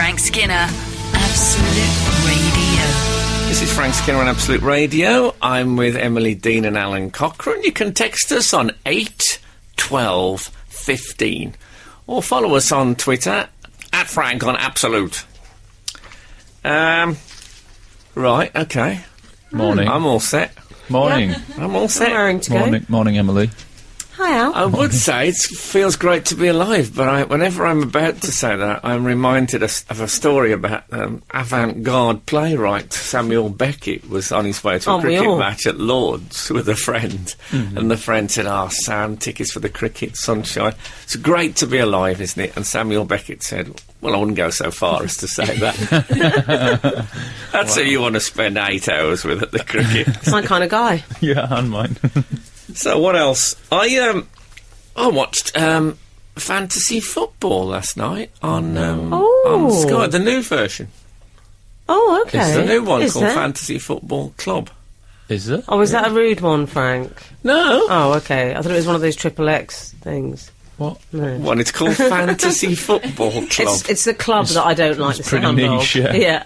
Frank Skinner, Absolute Radio. This is Frank Skinner on Absolute Radio. I'm with Emily Dean and Alan Cochrane. You can text us on 8 12 15 or follow us on Twitter at Frank on Absolute. Right, okay. Morning. I'm all set. Morning. I'm all set. Morning, Emily. Hi, Al. I would say it feels great to be alive, but whenever I'm about to say that, I'm reminded of a story about avant-garde playwright Samuel Beckett was on his way to a cricket match at Lord's with a friend, and the friend said, Sam, tickets for the cricket, sunshine. It's great to be alive, isn't it? And Samuel Beckett said, well, I wouldn't go so far as to say that. That's who you want to spend 8 hours with at the cricket. It's my kind of guy. Yeah, and mine. So what else? I watched fantasy football last night on Sky, the new version. Oh, okay. It's the new one Is called there? Fantasy Football Club. Is it? Oh, is that a rude one, Frank? No. Oh, okay. I thought it was one of those triple X things. What? No. Well, it's called Fantasy Football Club. It's the club that I don't like the pretty sound niche, of. yeah.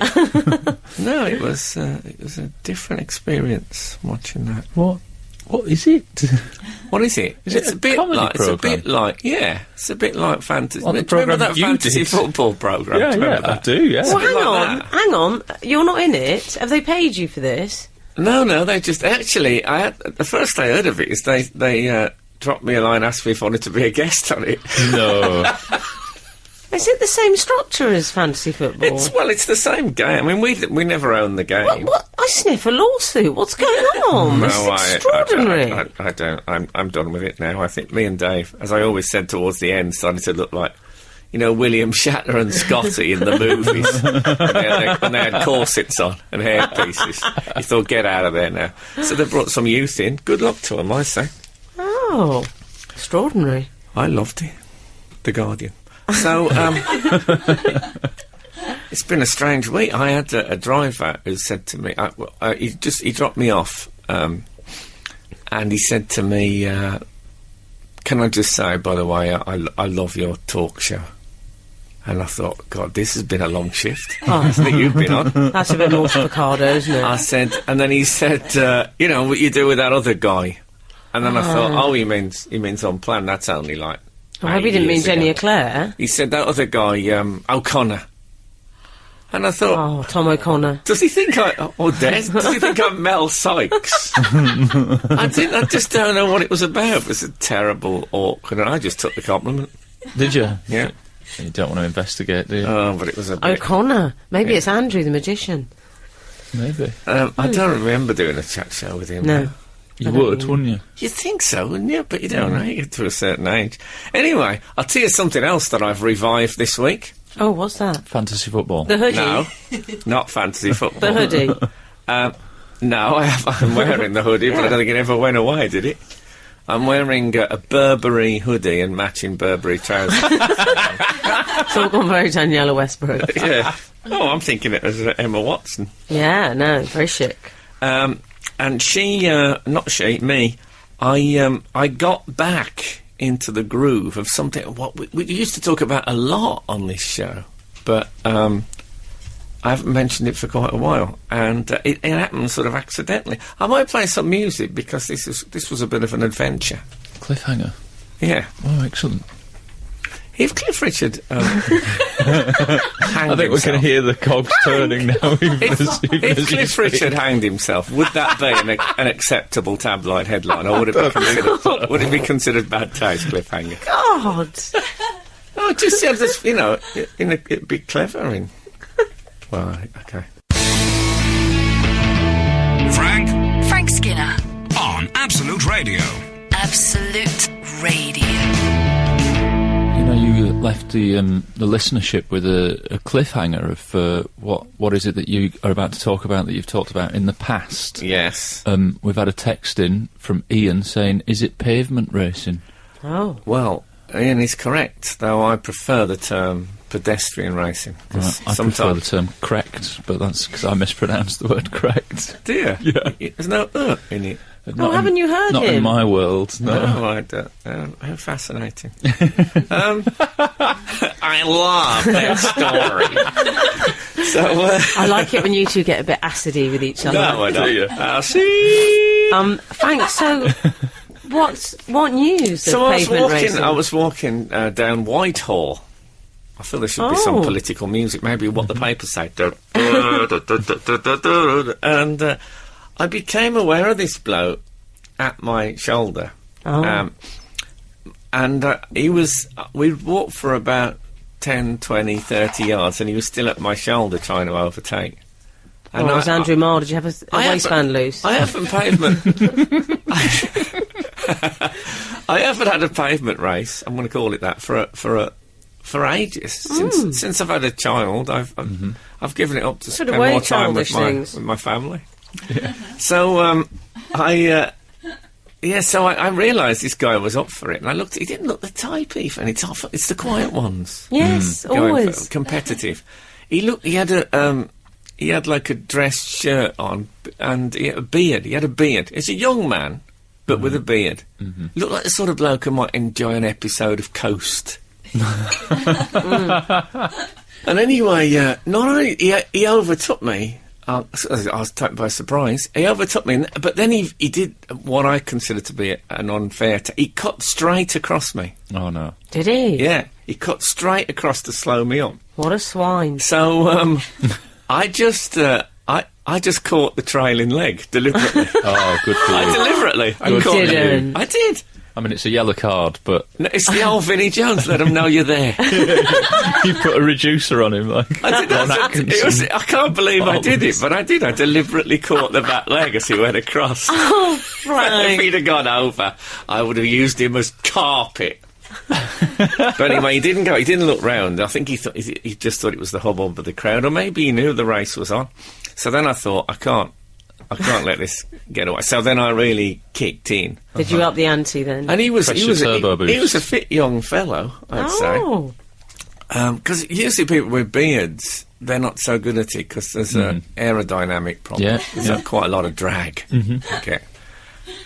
No, it was a different experience watching that. What is it? What is it? Is it a comedy programme? It's a bit like fantasy. Like the Do you remember programme that you fantasy did? football programme? Yeah, Do you remember I that? do, yeah. Well, bit hang like on. that. Hang on. You're not in it. Have they paid you for this? No, they just actually. The first I heard of it is they dropped me a line, asked me if I wanted to be a guest on it. No. Is it the same structure as fantasy football? It's the same game. I mean, we never own the game. What? I sniff a lawsuit. What's going on? This is extraordinary. I don't. I'm done with it now. I think me and Dave, as I always said towards the end, started to look like, William Shatner and Scotty in the movies when they had corsets on and hairpieces. You thought, get out of there now. So they brought some youth in. Good luck to them, I say. Oh, extraordinary. I loved it. The Guardian. So, it's been a strange week. I had a driver who said to me, he dropped me off, and he said to me, can I just say, by the way, I love your talk show. And I thought, God, this has been a long shift. Hasn't it you've been on? That's a bit more avocado, isn't it? I said, and then he said, what you do with that other guy. And then I thought, he means Unplanned. That's only like I hope he didn't mean Jenny ago. Eclair. He said that other guy, O'Connor. And I thought... Oh, Tom O'Connor. Does he think Des? Does he think I'm Mel Sykes? I just don't know what it was about. It was a terrible, awkward... And I just took the compliment. Did you? Yeah. You don't want to investigate, do you? Oh, but it was a bit... O'Connor. Maybe it's Andrew the magician. Maybe. I don't remember doing a chat show with him. No. You would, wouldn't you? You'd think so, wouldn't you? But you don't know. You get to a certain age. Anyway, I'll tell you something else that I've revived this week. Oh, what's that? Fantasy football. The hoodie? No, not fantasy football. The hoodie? No, I'm wearing the hoodie, but I don't think it ever went away, did it? I'm wearing a Burberry hoodie and matching Burberry trousers. It's all gone very Daniela Westbrook. Yeah. Oh, I'm thinking it as Emma Watson. Yeah, no, very chic. And me, I got back into the groove of something, what we used to talk about a lot on this show, but I haven't mentioned it for quite a while, and it happened sort of accidentally. I might play some music, because this was a bit of an adventure. Cliffhanger. Yeah. Oh, excellent. If Cliff Richard I think we're going to hear the cogs turning now. If Cliff Richard hanged himself, would that be an acceptable tabloid headline, or would it be considered bad taste, cliffhanger? God! Oh, just it'd be clever. Well, okay. Frank Skinner on Absolute Radio. Absolute Radio. You left the listenership with a cliffhanger of what is it that you are about to talk about that you've talked about in the past. Yes. We've had a text in from Ian saying, is it pavement racing? Oh. Well, Ian is correct, though I prefer the term pedestrian racing. Right, I prefer the term correct, but that's because I mispronounced the word correct. Do you? Yeah. There's no in it. Haven't you heard not him? Not in my world, no. No, I don't. How fascinating. I love that story. So, I like it when you two get a bit acidy with each other. no, I don't. I'll see. Thanks. So, what news? So I was walking down Whitehall. I feel there should be some political music, maybe what the papers say. And I became aware of this bloke at my shoulder. We'd walked for about 10, 20, 30 yards, and he was still at my shoulder trying to overtake. And it was Andrew Marr. Did you have a waistband loose? I haven't pavement. I haven't had a pavement race. I'm going to call it that for ages. Since I've had a child, I've given it up to spend more time with my family. Yeah. So I realised this guy was up for it, and I looked. He didn't look the type even. It's the quiet ones. Yes, always competitive. He had like a dress shirt on, and he had a beard. He had a beard. He's a young man, but with a beard. He looked like the sort of bloke who might enjoy an episode of Coast. And anyway, not only he overtook me. I was taken by surprise. He overtook me, but then he did what I consider to be an unfair... he cut straight across me. Oh, no. Did he? Yeah, he cut straight across to slow me up. What a swine. So, I just caught the trailing leg, deliberately. Oh, good for you. Deliberately. I did. I mean, it's a yellow card, but... No, it's the old Vinnie Jones, let him know you're there. You put a reducer on him, like... I can't believe I did it, but I did. I deliberately caught the back leg as he went across. Oh, Frank. If he'd have gone over, I would have used him as carpet. But anyway, he didn't look round. I think he just thought it was the hubbub of the crowd, or maybe he knew the race was on. So then I thought, I can't let this get away. So then I really kicked in. Did you up the ante then? And he was a fit young fellow, I'd say. Because usually people with beards, they're not so good at it because there's an aerodynamic problem. Yeah. There's quite a lot of drag. Okay.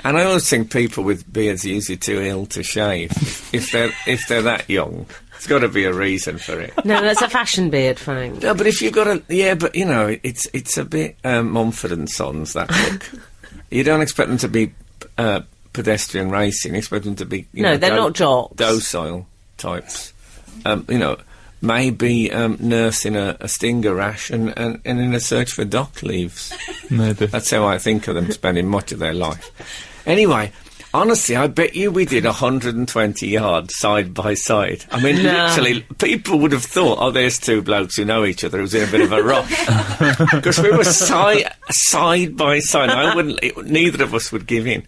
And I always think people with beards are usually too ill to shave. if they're that young, there's got to be a reason for it. No, that's a fashion beard, Frank. No, but if you've got but you know, it's a bit Mumford and Sons, that look. You don't expect them to be pedestrian racing. You expect them to be they're not jocks. Docile types. Maybe nursing a stinger rash and in a search for dock leaves. Maybe. That's how I think of them spending much of their life. Anyway, honestly, I bet you we did 120 yards side by side. I mean, literally, people would have thought, oh, there's two blokes who know each other who's in a bit of a rush. Because we were side by side. Neither of us would give in.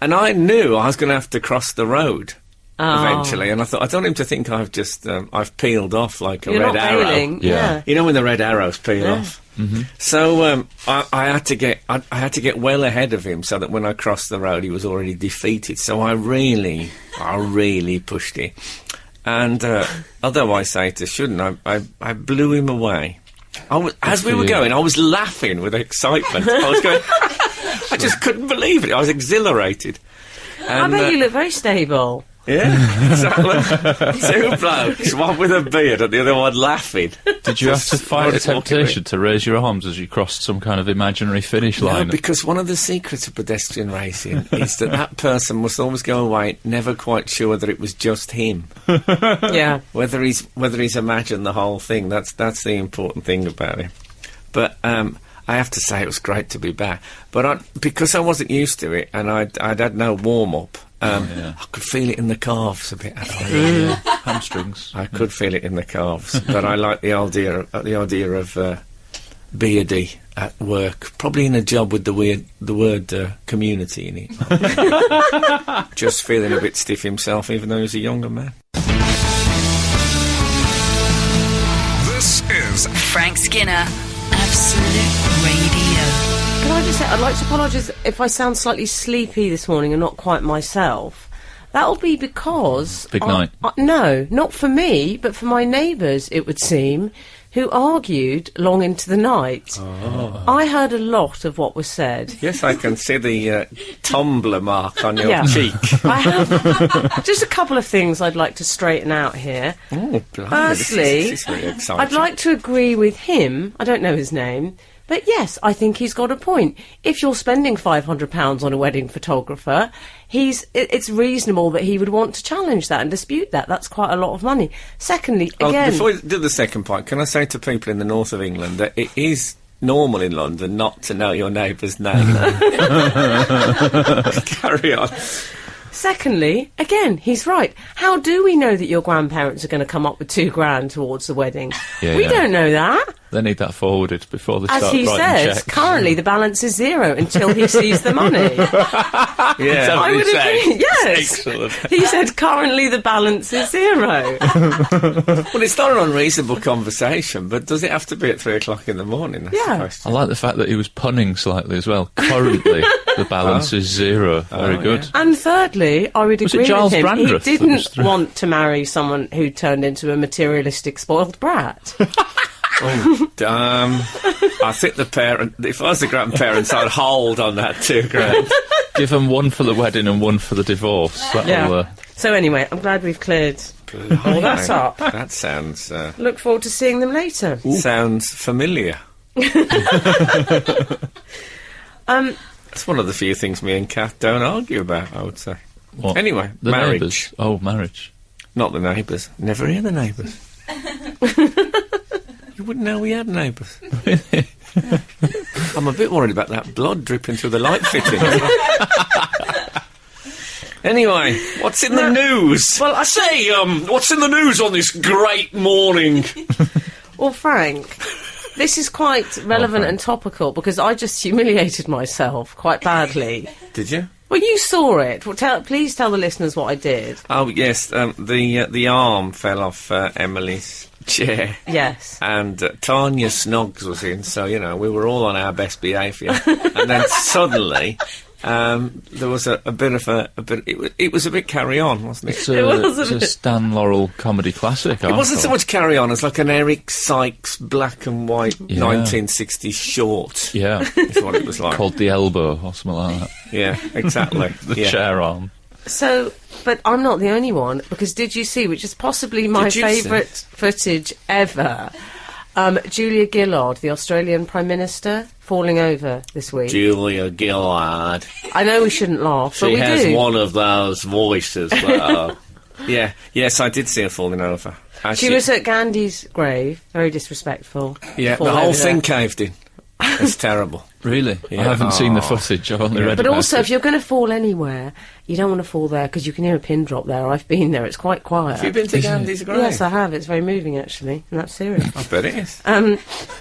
And I knew I was going to have to cross the road. Eventually, and I thought, I don't want him to think I've peeled off like a red arrow. Bailing. Yeah. You know when the red arrows peel off. So I had to get well ahead of him so that when I crossed the road, he was already defeated. So I really pushed it, and although I say it shouldn't, I blew him away. As we were going, I was laughing with excitement. I was going, I just couldn't believe it. I was exhilarated. And, I bet you look very stable. Yeah, exactly. Two blokes, one with a beard and the other one laughing. Did you have to fight a temptation to raise your arms as you crossed some kind of imaginary finish line? No, because one of the secrets of pedestrian racing is that person must always go away never quite sure that it was just him. Yeah. Whether he's imagined the whole thing, that's the important thing about him. But I have to say it was great to be back. But because I wasn't used to it and I'd had no warm-up, I could feel it in the calves a bit. Hamstrings. I could feel it in the calves, but I like the idea of beardy at work, probably in a job with the word community in it. Just feeling a bit stiff himself, even though he was a younger man. This is Frank Skinner, Absolute Radio. Can I just say, I'd like to apologise if I sound slightly sleepy this morning and not quite myself. That'll be because... Big night. No, not for me, but for my neighbours, it would seem. who argued long into the night. Oh. I heard a lot of what was said. Yes, I can see the Tumblr mark on your cheek. I have just a couple of things I'd like to straighten out here. Oh, blimey, Firstly, this is really exciting. I'd like to agree with him. I don't know his name. But yes, I think he's got a point. If you're spending £500 on a wedding photographer, it's reasonable that he would want to challenge that and dispute that. That's quite a lot of money. Secondly, again... Before we do the second point, can I say to people in the north of England that it is normal in London not to know your neighbour's name? Carry on. Secondly, again, he's right. How do we know that your grandparents are going to come up with £2,000 towards the wedding? We don't know that. They need that forwarded before they start As he writing says, checks. currently the balance is zero until he sees the money. Yeah, I would agree. Yes. Excellent. He said currently the balance is zero. Well, it's not an unreasonable conversation, but does it have to be at 3 o'clock in the morning? That's the Yeah. question. I like the fact that he was punning slightly as well. Currently, the balance is zero. Very good. yeah. And thirdly, I would Was it agree Giles with him. Brandreth He that was didn't through? want to marry someone who turned into a materialistic, spoiled brat. I think the parent, if I was the grandparents, I'd hold on that £2,000. Give them one for the wedding and one for the divorce. That'll, So anyway, I'm glad we've cleared all that up. That sounds Look forward to seeing them later. sounds familiar. It's one of the few things me and Kath don't argue about, I would say. what? Anyway, The marriage. neighbours. Oh, marriage. Not the neighbours. Never hear the neighbours. You wouldn't know we had neighbours. I'm a bit worried about that blood dripping through the light fitting. Anyway, what's in the news? Well, I say, what's in the news on this great morning? Well, Frank, this is quite relevant and topical because I just humiliated myself quite badly. Did you? Well, you saw it. Well, please tell the listeners what I did. Oh yes, the arm fell off Emily's chair. Yes. And Tanya Snoggs was in, so, you know, we were all on our best behaviour. And then suddenly, there was a bit of it was a bit carry on, wasn't it? It's wasn't a it? Stan Laurel comedy classic. It wasn't so much carry on as like an Eric Sykes black and white 1960s short. Yeah. Is what it was like. Called The Elbow or something like that. Yeah, exactly. The chair arm. So, but I'm not the only one, because did you see, which is possibly my Did you see? favourite footage ever, Julia Gillard, the Australian Prime Minister, falling over this week? Julia Gillard. I know we shouldn't laugh, but She we has do. one of those voices that are... Yeah, yes, I did see her falling over. She was at Gandhi's grave, very disrespectful. Yeah, Fall the whole over thing there. caved in. It's terrible. Really? Yeah. I haven't seen the footage. I've only read But about also, it. if you're going to fall anywhere, you don't want to fall there because you can hear a pin drop there. I've been there; it's quite quiet. Have you been to Is it? Gandhi's grave? Yes, I have. It's very moving, actually, and that's serious. I bet it is.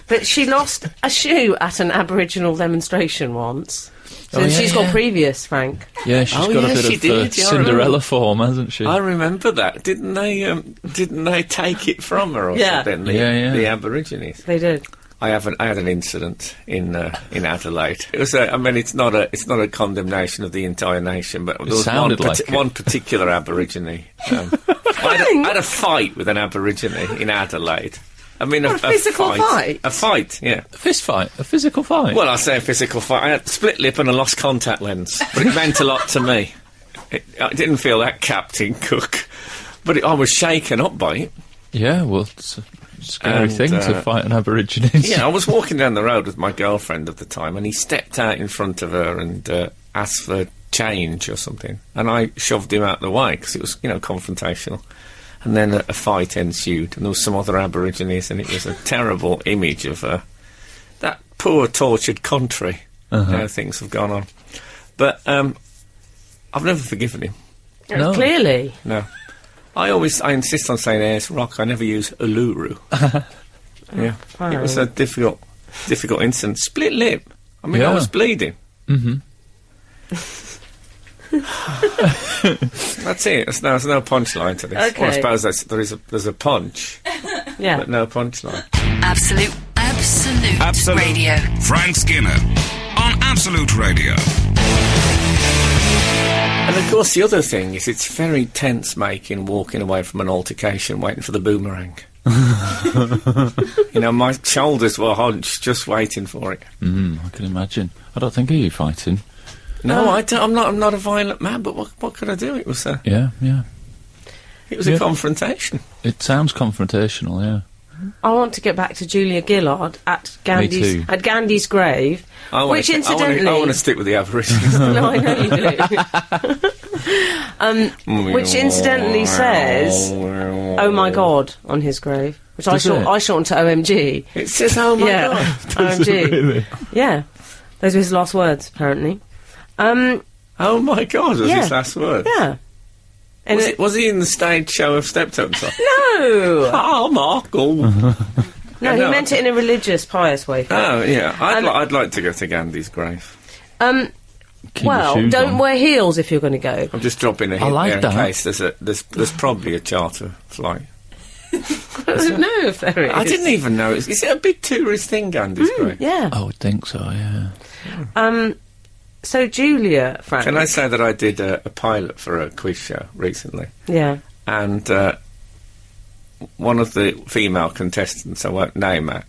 But she lost a shoe at an Aboriginal demonstration once. So Oh, yeah, she's got yeah. previous, Frank. Yeah, she's Oh, got yeah, a she bit of did, yeah, I Cinderella remember. form, hasn't she? I remember that. Didn't they take it from her or Yeah. something? The Aborigines. They did. I had an incident in Adelaide. It was it's not a condemnation of the entire nation, but there was sounded like it. one particular Aborigine. I had a fight with an Aborigine in Adelaide. I mean, A physical fight? A fight, yeah. A fist fight? A physical fight? Well, I say a physical fight. I had split lip and a lost contact lens, but it meant a lot to me. I didn't feel that Captain Cook, but I was shaken up by it. Yeah, well, it's a scary And, thing to fight an Aborigines. Yeah, I was walking down the road with my girlfriend at the time, and he stepped out in front of her and asked for change or something, and I shoved him out the way because it was, confrontational. And then a fight ensued, and there was some other Aborigines, and it was a terrible image of that poor, tortured country. How things have gone on. But I've never forgiven him. No. Clearly. No. I insist on saying Ayers Rock. I never use Uluru. Yeah. Fine. It was a difficult incident. Split lip. I mean, I Yeah. was bleeding. That's it. There's no punchline to this. Okay. Or I suppose there's a punch, Yeah. but no punchline. Absolute Radio. Frank Skinner on Absolute Radio. And of course, the other thing is it's very tense-making walking away from an altercation, waiting for the boomerang. You know, my shoulders were hunched, just waiting for it. I can imagine. I don't think of you fighting. No, I'm not a violent man, but what could I do? It was a... Yeah. It was a confrontation. It sounds confrontational, yeah. I want to get back to Julia Gillard at Gandhi's grave, which incidentally... I want to stick with the Aborigines. No, I know you do. Which incidentally says, "Oh my God" on his grave, which I shortened to OMG. It says, "Oh my God." OMG. Really? Yeah, those were his last words, apparently. Oh my God was his last word. Yeah. And was he in the stage show of Steptones? No. Oh, Markle. No, he meant it in a religious, pious way. Oh, yeah. I'd like to go to Gandhi's grave. Shoes don't on. wear heels if you're going to go. I'm just dropping a hint like there in that. case there's probably a charter flight. I don't know if there is. I didn't even know. Is it a big tourist thing, Gandhi's grave? Yeah. I would think so, yeah. So, Julia, Frank... Can I say that I did a pilot for a quiz show recently? Yeah. And one of the female contestants, I won't name her,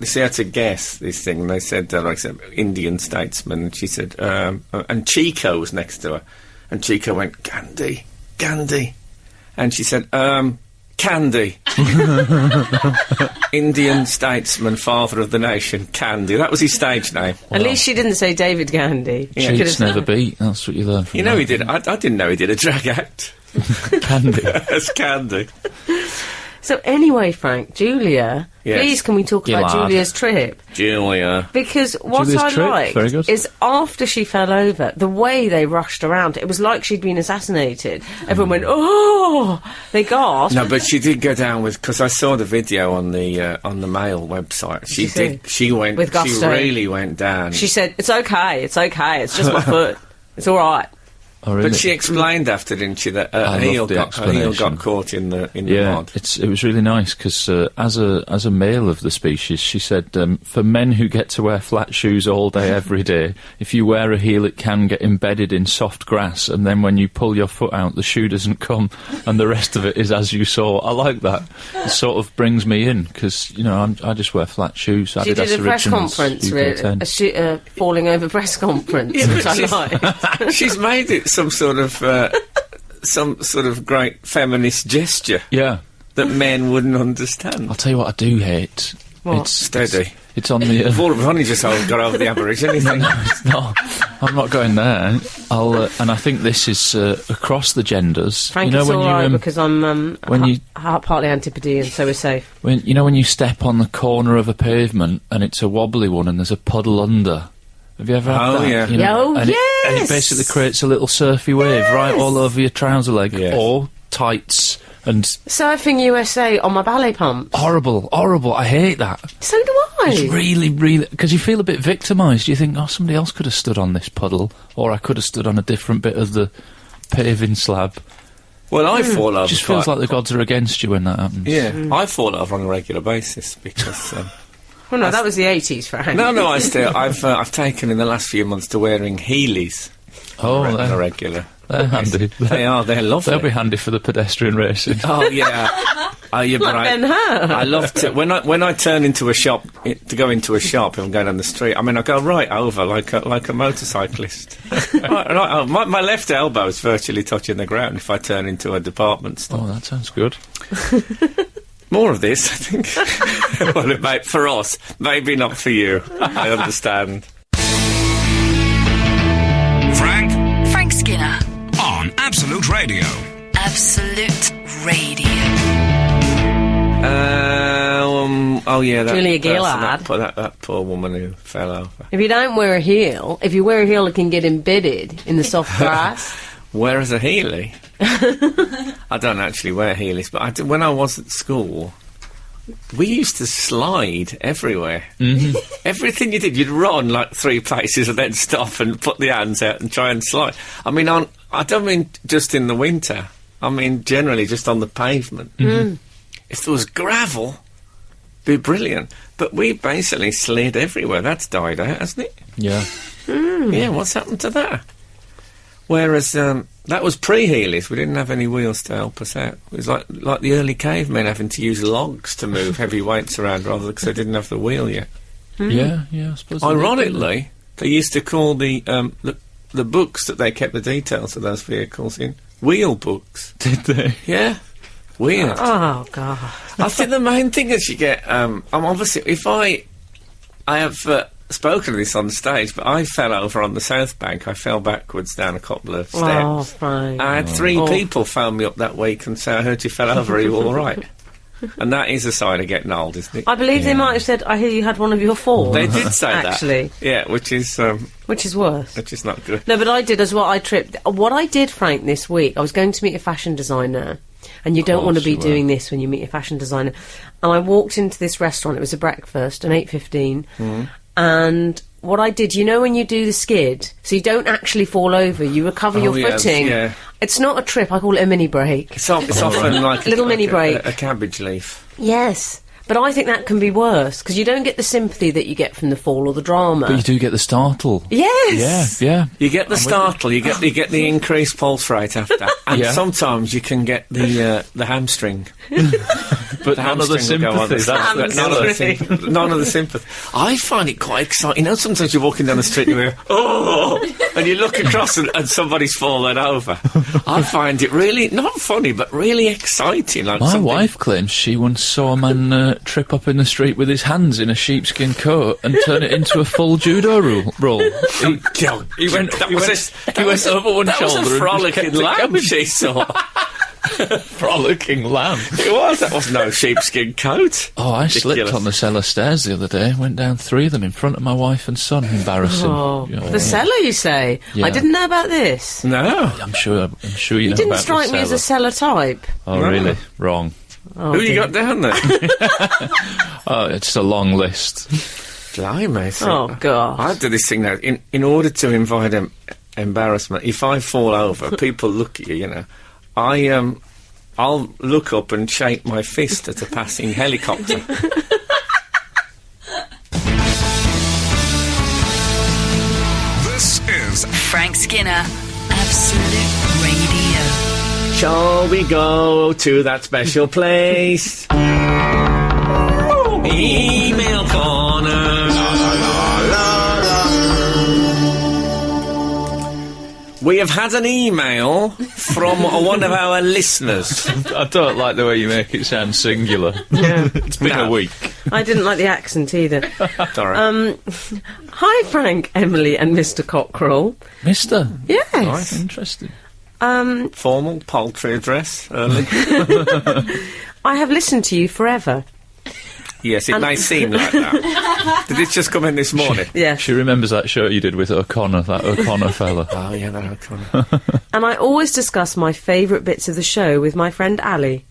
she had to guess this thing, and they said, like I said, Indian statesman, and she said, and Chico was next to her, and Chico went, Gandhi, and she said, Candy. Indian statesman, father of the nation, Candy. That was his stage name. At least she didn't say David Gandhi. Yeah. Cheats never beat, that's what you learn from You know that. he did. I didn't know he did a drag act. Candy. As Candy. So anyway, Frank, Julia, Yes. please can we talk about Gillard. Julia's trip? Julia. Because what Julia's I trip, liked very good. is after she fell over, the way they rushed around, it was like she'd been assassinated. Everyone went, oh! They gasped. No, but she did go down with, because I saw the video on the Mail website. She see? She went. With she gusto. really went down. She said, it's okay, it's just my foot. It's all right. Oh, really? But she explained after, didn't she, that I her heel loved the got explanation. caught in the Yeah, mud. it was really nice because as a male of the species, she said, for men who get to wear flat shoes all day, every day, if you wear a heel, it can get embedded in soft grass, and then when you pull your foot out, the shoe doesn't come, and the rest of it is as you saw. I like that. It sort of brings me in because I just wear flat shoes. She did a press conference, a falling over press conference, which I liked. She's made it some sort of great feminist gesture. Yeah. That men wouldn't understand. I'll tell you what I do hate. What? It's Steady. It's on the. We've only just got over the Aborigine thing. No, it's not. I'm not going there. And I think this is across the genders. Frank, it's all right because I'm partly Antipodean, so we're safe. When you step on the corner of a pavement and it's a wobbly one and there's a puddle under. Have you ever had that? Yeah. You know, Oh, and yes! It basically creates a little surfy wave right all over your trouser leg or tights and... Surfing USA on my ballet pumps. Horrible. I hate that. So do I. It's really, really... Because you feel a bit victimised. You think, somebody else could have stood on this puddle, or I could have stood on a different bit of the paving slab. Well, I fall over. It just feels like the gods are against you when that happens. Yeah, I fall over on a regular basis because... Well, no, that was the 80s, Frank. No, I've taken in the last few months to wearing Heelys. Oh, on a regular. They're handy. They're lovely. They'll be handy for the pedestrian racing. Oh, yeah. Yeah, but I love to... When I turn into a shop, to go into a shop and go down the street, I go right over like a motorcyclist. My left elbow is virtually touching the ground if I turn into a department store. Oh, that sounds good. More of this, I think. Well, it might for us, maybe not for you. I understand. Frank Skinner on Absolute Radio. Absolute Radio. Oh yeah, Julia Gillard. That poor woman who fell over. If you don't wear a heel, if you wear a heel, it can get embedded in the soft grass. Whereas a Heeley, I don't actually wear Heelys, but when I was at school, we used to slide everywhere. Mm-hmm. Everything you did, you'd run like 3 paces and then stop and put the hands out and try and slide. I don't mean just in the winter. I mean generally just on the pavement. Mm-hmm. If there was gravel, it'd be brilliant. But we basically slid everywhere. That's died out, hasn't it? Yeah. Yeah, what's happened to that? Whereas that was pre-Heelys. We didn't have any wheels to help us out. It was like the early cavemen having to use logs to move heavy weights around rather because they didn't have the wheel yet. Yeah, I suppose. Ironically, they used to call the books that they kept the details of those vehicles in wheel books. Did they? Yeah. Weird. Oh, God. I think the main thing is you get... I'm obviously... If I have spoken of this on stage, but I fell over on the South Bank. I fell backwards down a couple of steps. Oh, fine. I had 3 people phone me up that week and say, I heard you fell over, are you all right? And that is a sign of getting old, isn't it? I believe they might have said, I hear you had one of your falls. They did say that. Actually. Yeah, which is worse. Which is not good. No, but I did as well. I tripped. What I did, Frank, this week, I was going to meet a fashion designer. And you don't want to be doing this when you meet a fashion designer. And I walked into this restaurant. It was a breakfast, an 8:15. And what I did, you know when you do the skid, so you don't actually fall over, you recover your footing. Yeah. It's not a trip, I call it a mini break. It's often like a little mini break. A cabbage leaf. Yes. But I think that can be worse, because you don't get the sympathy that you get from the fall or the drama. But you do get the startle. Yes! Yeah. You get the startle, you get the increased pulse rate after. And sometimes you can get the hamstring. But none of the sympathy. None of the sympathy. I find it quite exciting. You know, sometimes you're walking down the street and you go, oh! And you look across and somebody's fallen over. I find it really, not funny, but really exciting. Like my wife claims she once saw a man trip up in the street with his hands in a sheepskin coat and turn it into a full judo roll. He went over one shoulder. That was a frolicking lamb she saw. Frolicking lamb. It was. That was no sheepskin coat. Oh, I slipped on the cellar stairs the other day. Went down 3 of them in front of my wife and son. Embarrassing. Oh, the cellar, you say? Yeah. I didn't know about this. No. I'm sure you know about the cellar. You didn't strike me as a cellar type. Oh, really? Wrong. Oh, who you got down there? Oh, it's a long list. Blimey. Oh, God. I do this thing now. In order to invite embarrassment, if I fall over, people look at you, you know. I'll look up and shake my fist at a passing helicopter. This is Frank Skinner, Absolute Radio. Shall we go to that special place? Email corner. We have had an email from one of our listeners. I don't like the way you make it sound singular. Yeah. It's been a week. I didn't like the accent either. Sorry. Hi, Frank, Emily and Mr. Cockerell. Mister? Yes. Nice. Interesting. Formal poultry address early. I have listened to you forever. Yes, it may seem like that. Did it just come in this morning? Yes. She remembers that show you did with O'Connor, that O'Connor fella. Oh, yeah, that O'Connor. And I always discuss my favourite bits of the show with my friend Ali.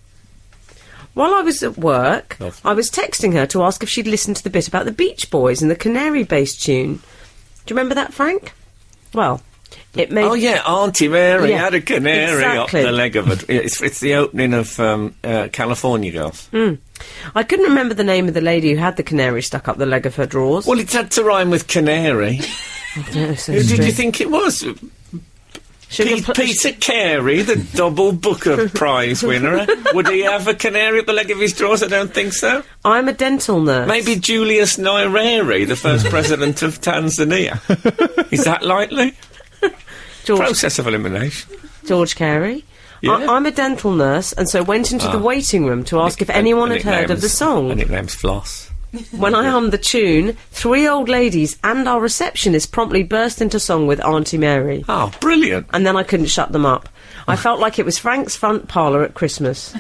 While I was at work, I was texting her to ask if she'd listened to the bit about the Beach Boys and the canary-based tune. Do you remember that, Frank? Well, it made... Oh, yeah, Auntie Mary had a canary exactly. up the leg of it. It's the opening of California Girls. I couldn't remember the name of the lady who had the canary stuck up the leg of her drawers. Well, it had to rhyme with canary. No, so Who did strange. you think it was? Peter Carey, the double Booker Prize winner. Would he have a canary up the leg of his drawers? I don't think so. I'm a dental nurse. Maybe Julius Nyerere, the first president of Tanzania. Is that likely? Process of elimination. George Carey. Yeah. I'm a dental nurse, and so went into the waiting room to ask if anyone had heard of the song. And nickname's Floss. When I hummed the tune, 3 old ladies and our receptionist promptly burst into song with Auntie Mary. Oh, brilliant. And then I couldn't shut them up. I felt like it was Frank's front parlour at Christmas.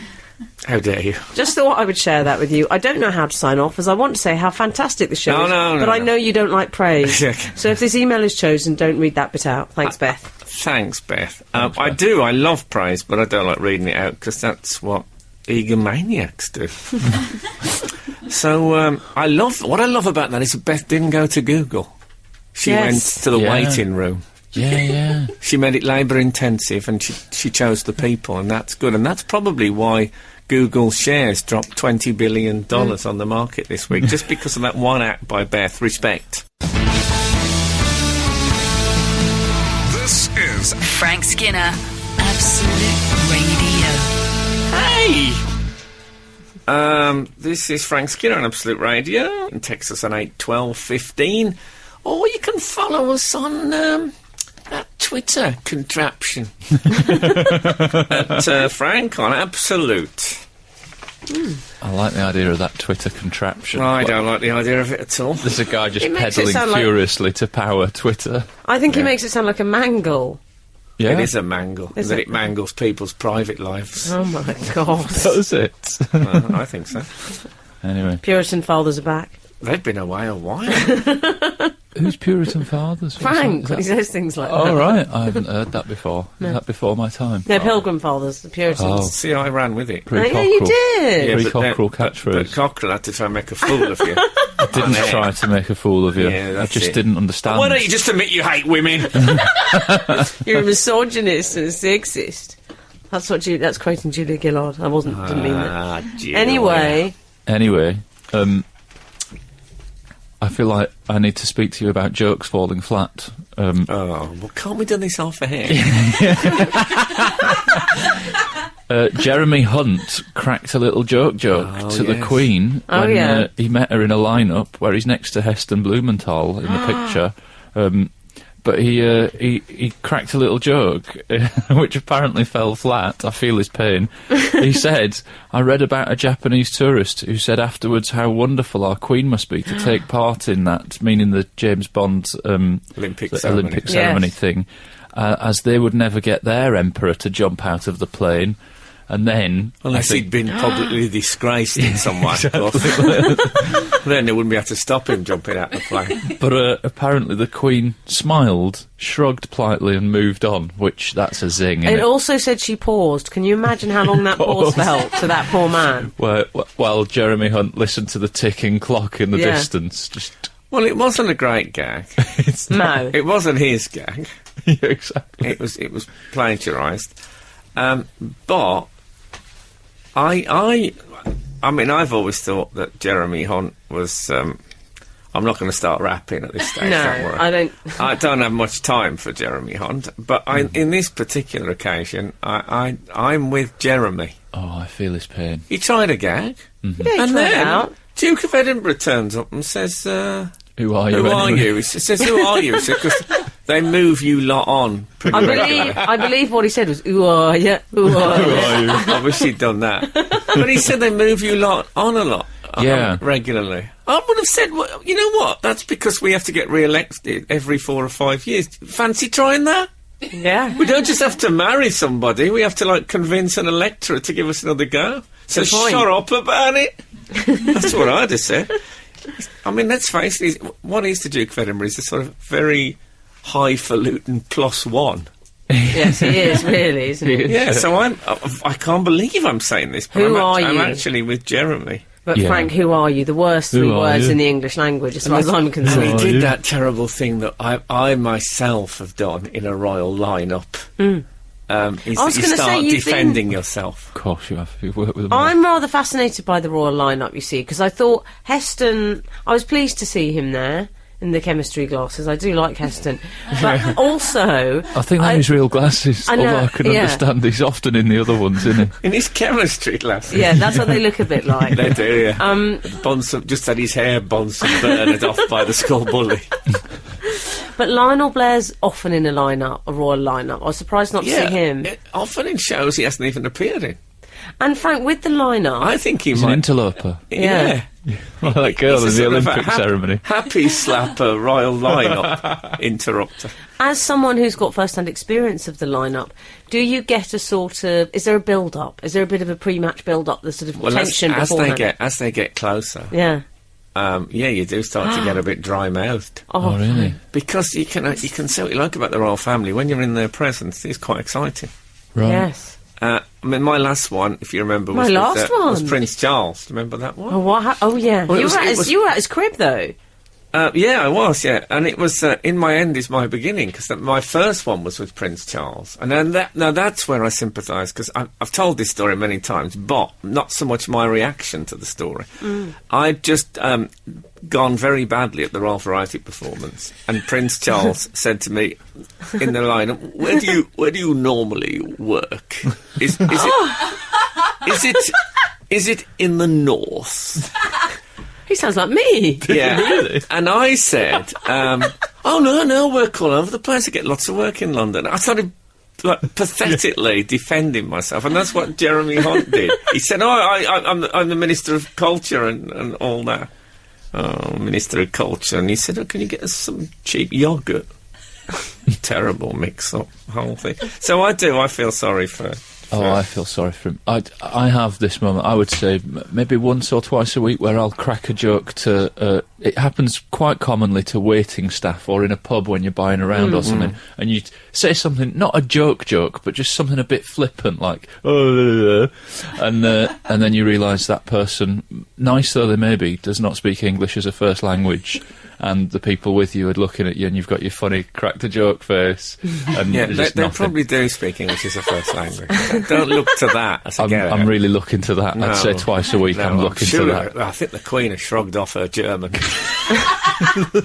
How dare you. Just thought I would share that with you. I don't know how to sign off, as I want to say how fantastic the show is. But I know you don't like praise. So if this email is chosen, don't read that bit out. Thanks, Beth. Thanks, Beth. I do. I love praise, but I don't like reading it out, because that's what egomaniacs do. So, what I love about that is that Beth didn't go to Google. She went to the waiting room. Yeah. She made it labour-intensive, and she chose the people, and that's good. And that's probably why Google shares dropped $20 billion on the market this week, just because of that one act by Beth. Respect. This is is Frank Skinner, Absolute Radio. Hey! This is Frank Skinner on Absolute Radio. You can text us on 81215, or you can follow us on that Twitter contraption at Frank on Absolute. I like the idea of that Twitter contraption. I don't like the idea of it at all. There's a guy just It makes it pedalling sound like- furiously to power Twitter. I think he makes it sound like a mangle. Yeah, It is a mangle, Is that it? it mangles people's private lives. Oh my God. Does it? I think so. Anyway, Puritan fathers are back. They've been away a while. who's Puritan fathers? What's Frank, that? he says things like Oh, that. right. I haven't heard that before. Is that before my time? No, Pilgrim fathers, the Puritans. Oh. See, I ran with it. Oh, yeah, you did. Yeah. but Pre-Cockerel then- catchphrase. But Cockerel had to try and make a fool of you. I didn't try to make a fool of you. Yeah, I that's just it. didn't understand. Why don't you just admit you hate women? You're a misogynist and a sexist. That's quoting Julia Gillard. I didn't mean that. Anyway, Anyway, I feel like I need to speak to you about jokes falling flat. Oh, well, can't we do this off air? Jeremy Hunt cracked a little joke Oh, to the yes. Queen Oh, when yeah. he met her in a lineup where he's next to Heston Blumenthal in the picture. But he cracked a little joke, which apparently fell flat. I feel his pain. He said, "I read about a Japanese tourist who said afterwards how wonderful our Queen must be to take part in that," meaning the James Bond Olympic the ceremony. Olympic ceremony Yes. thing, as they would never get their emperor to jump out of the plane. And then, Unless he'd been publicly disgraced in some way, of course. Then they wouldn't be able to stop him jumping out the plane. but apparently the Queen smiled, shrugged politely, and moved on. Which that's a zing. it Innit? also said she paused. Can you imagine how long that pause felt to that poor man? While Jeremy Hunt listened to the ticking clock in the Yeah. distance, just Well, it wasn't a great gag. it's No. It wasn't his gag. yeah, exactly. It was plagiarised. But I mean, I've always thought that Jeremy Hunt was. I'm not going to start rapping at this stage. No, don't worry. I don't. I don't have much time for Jeremy Hunt, but in this particular occasion, I'm with Jeremy. Oh, I feel his pain. He tried a gag, Yeah, and try it then out. Duke of Edinburgh turns up and says, Who are you? "Who are anyway? you?" He says, "Who are you?" Because they move you lot on pretty regularly. I believe what he said was, "Ooh, yeah, ooh, Who are you? I wish he'd done that. But he said they move you lot on a lot. Yeah. Regularly. I would have said, well, you know what? That's because we have to get re-elected every 4 or 5 years. Fancy trying that? yeah." We don't just have to marry somebody. We have to, convince an electorate to give us another go. So Good point. shut up about it. That's what I'd have said. I mean, let's face it. What is the Duke of Edinburgh? He's a sort of very highfalutin +1. Yes, he is really, isn't he? Yeah, so I can't believe I'm saying this, but Who are I'm you? actually with Jeremy. But Yeah. Frank, who are you? The worst Who 3 are words you? in the English language, as far as I'm And concerned. he Oh, did yeah. that terrible thing that I myself have done in a royal lineup. Is I was that you gonna say, start you've defending yourself. Of course you have. You've worked with them. I'm rather fascinated by the royal lineup, you see, because I thought Heston. I was pleased to see him there in the chemistry glasses. I do like Heston, but also I think that is real glasses. I know, although I can yeah. understand he's often in the other ones, isn't he? In his chemistry class. yeah, that's what they look a bit like. They do, yeah. Bonson just had his hair Bonson burned off by the school bully. But Lionel Blair's often in a lineup, a royal lineup. I was surprised not to see him. Often in shows he hasn't even appeared in. And Frank, with the lineup, I think he He's an might. interloper. Yeah. Like that girl He's a in the sort of a Olympic ceremony. Happy slapper royal lineup interrupter. as someone who's got first-hand experience of the lineup, do you get a sort of? Is there a build-up? Is there a bit of a pre-match build-up? The sort of tension as beforehand? they get closer, Yeah. yeah, you do start to get a bit dry-mouthed. Oh, really? Because you can say what you like about the royal family. When you're in their presence, it's quite exciting. Right. Yes. I mean, my last one, if you remember, was, My last one? was Prince Charles. Do you remember that one? Oh, what? Oh, yeah. Well, You were at his crib, though. Yeah, I was, yeah. And it was In My End Is My Beginning, because my first one was with Prince Charles. And then that's where I sympathise, because I've told this story many times, but not so much my reaction to the story. I'd just gone very badly at the Royal Variety performance, and Prince Charles said to me in the line, where do you normally work? Is it in the north? He sounds like me. Yeah. Really? And I said, oh, no, work all over the place. I get lots of work in London. I started pathetically defending myself, and that's what Jeremy Hunt did. He said, I'm the Minister of Culture and all that. Oh, Minister of Culture. And he said, can you get us some cheap yoghurt? Terrible mix-up, whole thing. So I feel sorry for... I feel sorry for him. I have this moment, I would say, maybe once or twice a week, where I'll crack a joke to... it happens quite commonly to waiting staff or in a pub when you're buying around or something, and you say something, not a joke, but just something a bit flippant, like, and then you realise that person, nice though they may be, does not speak English as a first language, and the people with you are looking at you, and you've got your funny cracked-a-joke face. And yeah, they probably do speak English as a first language. Don't look to that as a I'm really looking to that. No. I'd say twice a week I'm looking to that. I think the Queen has shrugged off her German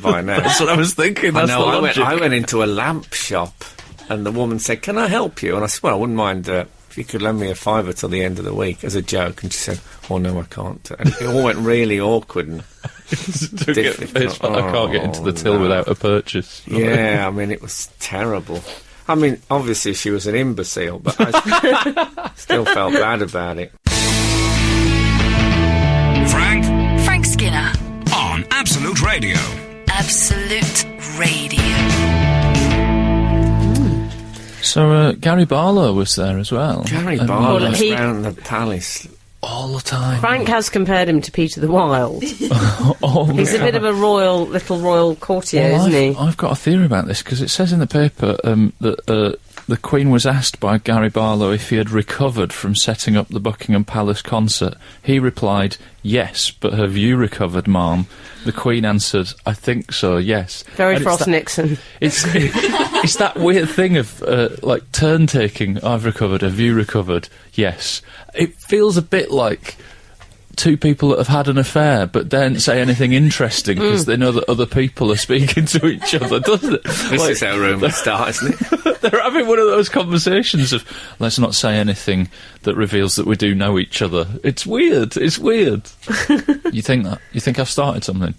by now. That's what I was thinking. That's I the logic. I went into a lamp shop, and the woman said, can I help you? And I said, well, I wouldn't mind if you could lend me a £5 till the end of the week, as a joke. And she said, oh, no, I can't. And it all went really awkward and difficult. I can't get into the till without a purchase. Yeah, I mean, it was terrible. I mean, obviously she was an imbecile, but I still felt bad about it. Frank Skinner. on Absolute Radio. Absolute Radio. So Gary Barlow was there as well. Gary And Barlow Well, he- around the palace. all the time. Frank has compared him to Peter the Wild. Oh, He's a bit of a little royal courtier, well, isn't he? I've got a theory about this, because it says in the paper that the Queen was asked by Gary Barlow if he had recovered from setting up the Buckingham Palace concert. He replied, yes, but have you recovered, ma'am? The Queen answered, I think so, yes. Very And Frost Nixon. It's that weird thing of, like, turn-taking. I've recovered, have you recovered? Yes. It feels a bit like two people that have had an affair but don't say anything interesting because they know that other people are speaking to each other, doesn't it? This is how rumours start, isn't it? They're having one of those conversations of, let's not say anything that reveals that we do know each other. It's weird. It's weird. You think that? You think I've started something?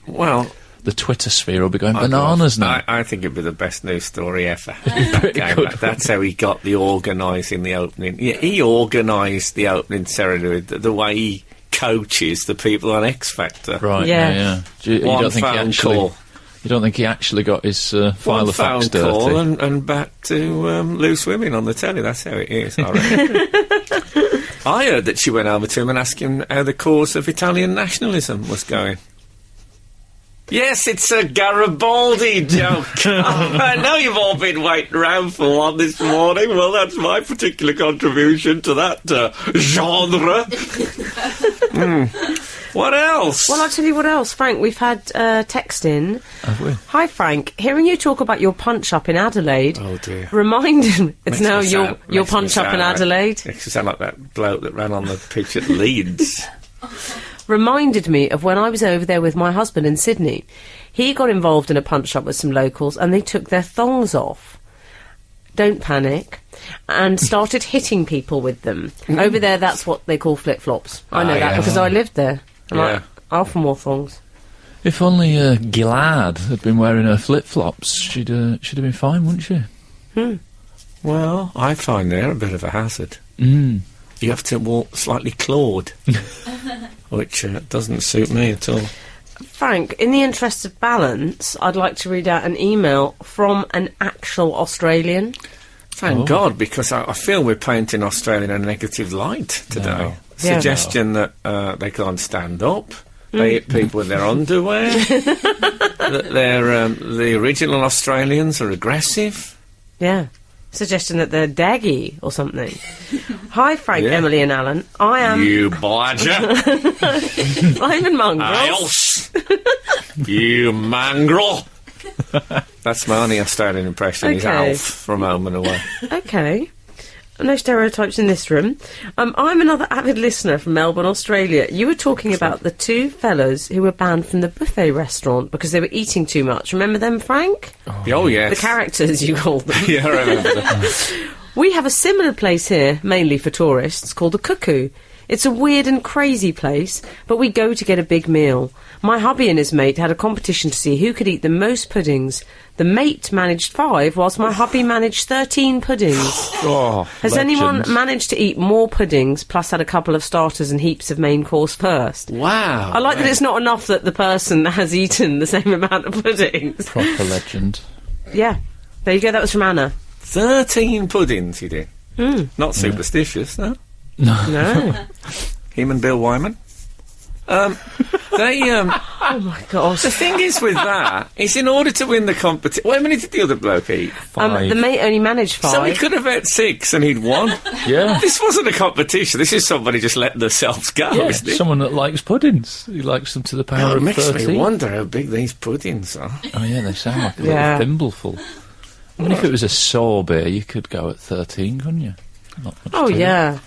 Well, The Twitter sphere will be going bananas now. I think it'd be the best news story ever. That's how he got the organising the opening. Yeah, he organised the opening ceremony the way he coaches the people on X Factor. Right, Yeah. You One don't think he phone actually... call. You don't think he actually got his file One of facts phone call dirty? and back to loose women on the telly. That's how it is, I reckon. I heard that she went over to him and asked him how the cause of Italian nationalism was going. Yes, it's a Garibaldi joke. I know you've all been waiting around for one this morning. Well, that's my particular contribution to that genre. What else? Well, I'll tell you what else, Frank. We've had text in. Have we? Hi, Frank. Hearing you talk about your punch-up in Adelaide... Oh, dear. It's Makes now me your sound- makes me punch-up sound in like- Adelaide. Makes you sound like that bloke that ran on the pitch at Leeds. Reminded me of when I was over there with my husband in Sydney. He got involved in a punch-up with some locals and they took their thongs off. Don't panic. And started hitting people with them. Over there, that's what they call flip-flops. I know that yes. because I lived there. And Yeah. I often wore thongs. If only Gilad had been wearing her flip-flops, she'd have been fine, wouldn't she? Well, I find they're a bit of a hazard. Mm. You have to walk slightly clawed, which doesn't suit me at all. Frank, in the interest of balance, I'd like to read out an email from an actual Australian. Thank God, because I feel we're painting Australia in a negative light today. No. Yeah. Suggestion that they can't stand up, they hit people with their underwear, that they're, the original Australians are aggressive. Yeah. Suggestion that they're daggy or something. Hi, Frank, Yeah. Emily and Alan. I am... You badger! I'm in Mongrels. Else! You mongrel! That's my only Australian impression. He's Alf from Home and Away. Okay. No stereotypes in this room. I'm another avid listener from Melbourne, Australia. You were talking about the two fellas who were banned from the buffet restaurant because they were eating too much. Remember them, Frank? Oh yes. The characters, you called them. Yeah, I remember them. We have a similar place here, mainly for tourists, called the Cuckoo. It's a weird and crazy place, but we go to get a big meal. My hubby and his mate had a competition to see who could eat the most puddings. The mate managed 5, whilst my hubby managed 13 puddings. Has anyone managed to eat more puddings, plus had a couple of starters and heaps of main course first? Wow. I like that it's not enough that the person has eaten the same amount of puddings. Proper legend. Yeah. There you go, that was from Anna. 13 puddings he did. Not superstitious, though. No. Him and Bill Wyman. Oh my gosh. The thing is with that, is in order to win the competition... How many did the other bloke eat? 5. The mate only managed 5. So he could have had 6 and he'd won. Yeah. This wasn't a competition. This is somebody just letting themselves go, Yeah, isn't it? someone that likes puddings. He likes them to the power It of makes 13. me wonder how big these puddings are. Oh yeah, they sound like a little thimbleful. I mean, if it was a sorbet, you could go at 13, couldn't you? Not much Oh, to it. yeah.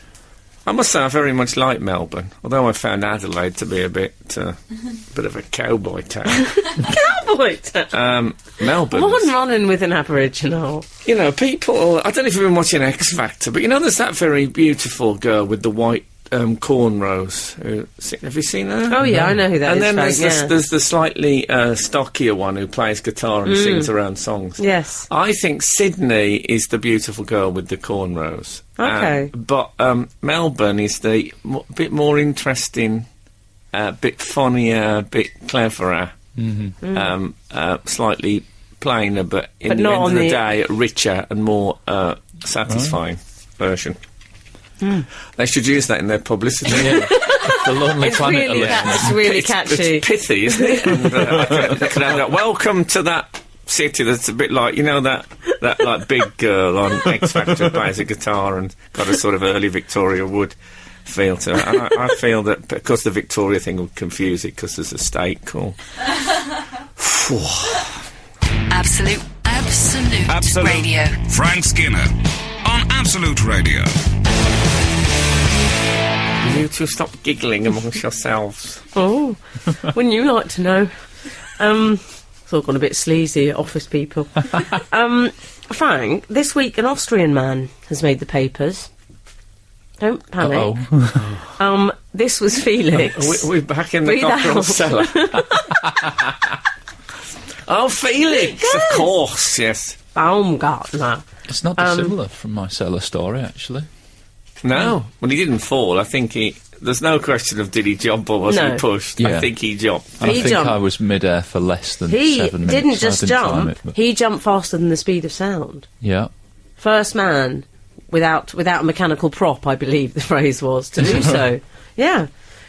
I must say I very much like Melbourne, although I found Adelaide to be a bit of a cowboy town. Cowboy town. Melbourne. One running with an Aboriginal. You know, people... I don't know if you've been watching X Factor, but you know there's that very beautiful girl with the white cornrows. Have you seen her? Oh, yeah, I know who that and is. then Frank, there's the slightly stockier one who plays guitar and sings her own songs. Yes. I think Sydney is the beautiful girl with the cornrows. Okay. But Melbourne is the bit more interesting, bit funnier, bit cleverer, slightly plainer, but in But the not end of on the the- day, richer and more satisfying version. They should use that in their publicity. The Lonely It's Planet really, edition. that's really catchy. It's pithy, isn't it? And, I could have that. Welcome to that city that's a bit like, you know, that like big girl on X Factor who plays a guitar and got a sort of early Victoria Wood feel to it. And I feel that because the Victoria thing would confuse it because there's a state call. Absolute Radio. Frank Skinner on Absolute Radio. You two stop giggling amongst yourselves. Oh, wouldn't you like to know? It's all gone a bit sleazy, office people. Frank, this week an Austrian man has made the papers. Don't panic. This was Felix. We're back in the Breathe cockerel out. cellar. Oh, Felix, of course, yes. Baumgartner. It's not dissimilar from my cellar story, actually. No, well, he didn't fall. I think there's no question of did he jump or was No. he pushed. Yeah. I think he jumped. I He think jumped. I was mid-air for less than He 7 minutes. didn't I just didn't time jump, it, but- he jumped faster than the speed of sound. Yeah. First man, without a mechanical prop, I believe the phrase was, to do so. Yeah.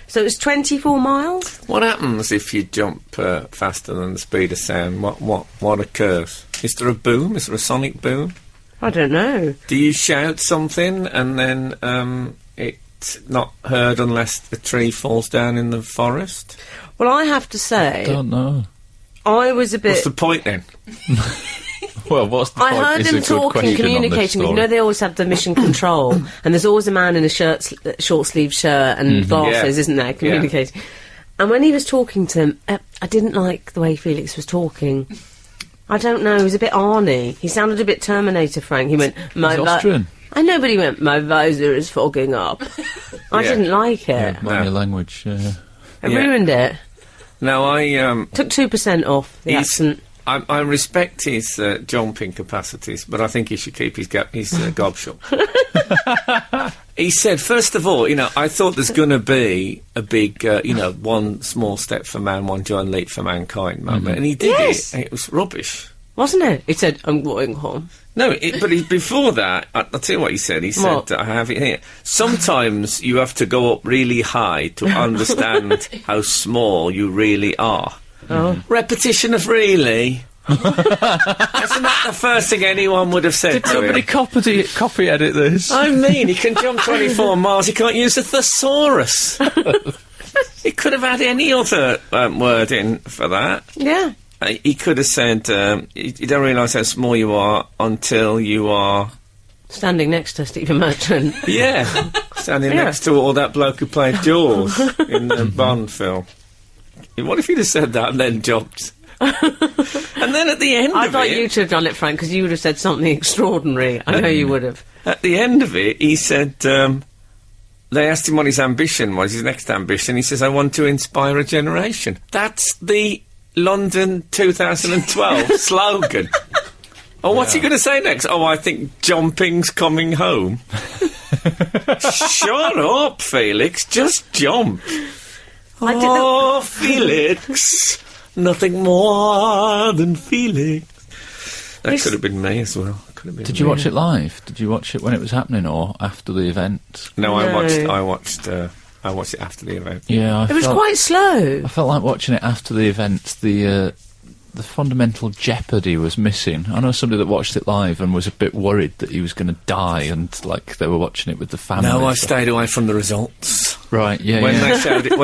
So it was 24 miles? What happens if you jump faster than the speed of sound? What occurs? Is there a boom? Is there a sonic boom? I don't know. Do you shout something and then it's not heard unless a tree falls down in the forest? Well, I have to say, Don't know. I was a bit... What's the point then? Well, what's the I point? heard is them a good talking, question on this communicating. You story. know, they always have the mission control, and there's always a man in a short sleeve shirt and glasses, Yeah. isn't there? Communicating. And when he was talking to them, I didn't like the way Felix was talking. I don't know. He was a bit Arnie. He sounded a bit Terminator, Frank. He went, He's Austrian. I know, but he went, my visor is fogging up. I Yeah. didn't like it. Yeah, mind your language. It Yeah. ruined it. No, I Took 2% off the accent. I respect his jumping capacities, but I think he should keep his gob shut. He said, first of all, I thought there's going to be a big, one small step for man, one giant leap for mankind moment, and he did Yes. it, and it was rubbish. Wasn't it? He said, I'm going home. No, before that, I'll tell you what he said. He said, What? I have it here. Sometimes you have to go up really high to understand how small you really are. Oh. Repetition of really. Isn't that the first thing anyone would have said to Somebody him? copy edit this. I mean, he can jump 24 miles, he can't use a thesaurus. He could have had any other word in for that. Yeah. He could have said, you don't realise how small you are until you are... Standing next to Stephen Merchant. Yeah, standing next to all that bloke who played Jaws in the Bond film. What if he'd have said that and then jumped? And then at the end I thought you'd have done it, Frank, because you would have said something extraordinary. I know you would have. At the end of it, he said... they asked him what his ambition was, his next ambition. He says, I want to inspire a generation. That's the London 2012 slogan. Oh, what's he going to say next? Oh, I think jumping's coming home. Shut up, Felix. Just jump. Oh, Felix. Nothing more than Felix. That could have been me as well. Did you watch it live? Did you watch it when it was happening or after the event? No, I watched it after the event. Yeah, it was quite slow. I felt like watching it after the event. The fundamental jeopardy was missing. I know somebody that watched it live and was a bit worried that he was going to die, and like they were watching it with the family. No, I stayed away from the results. Right, yeah. When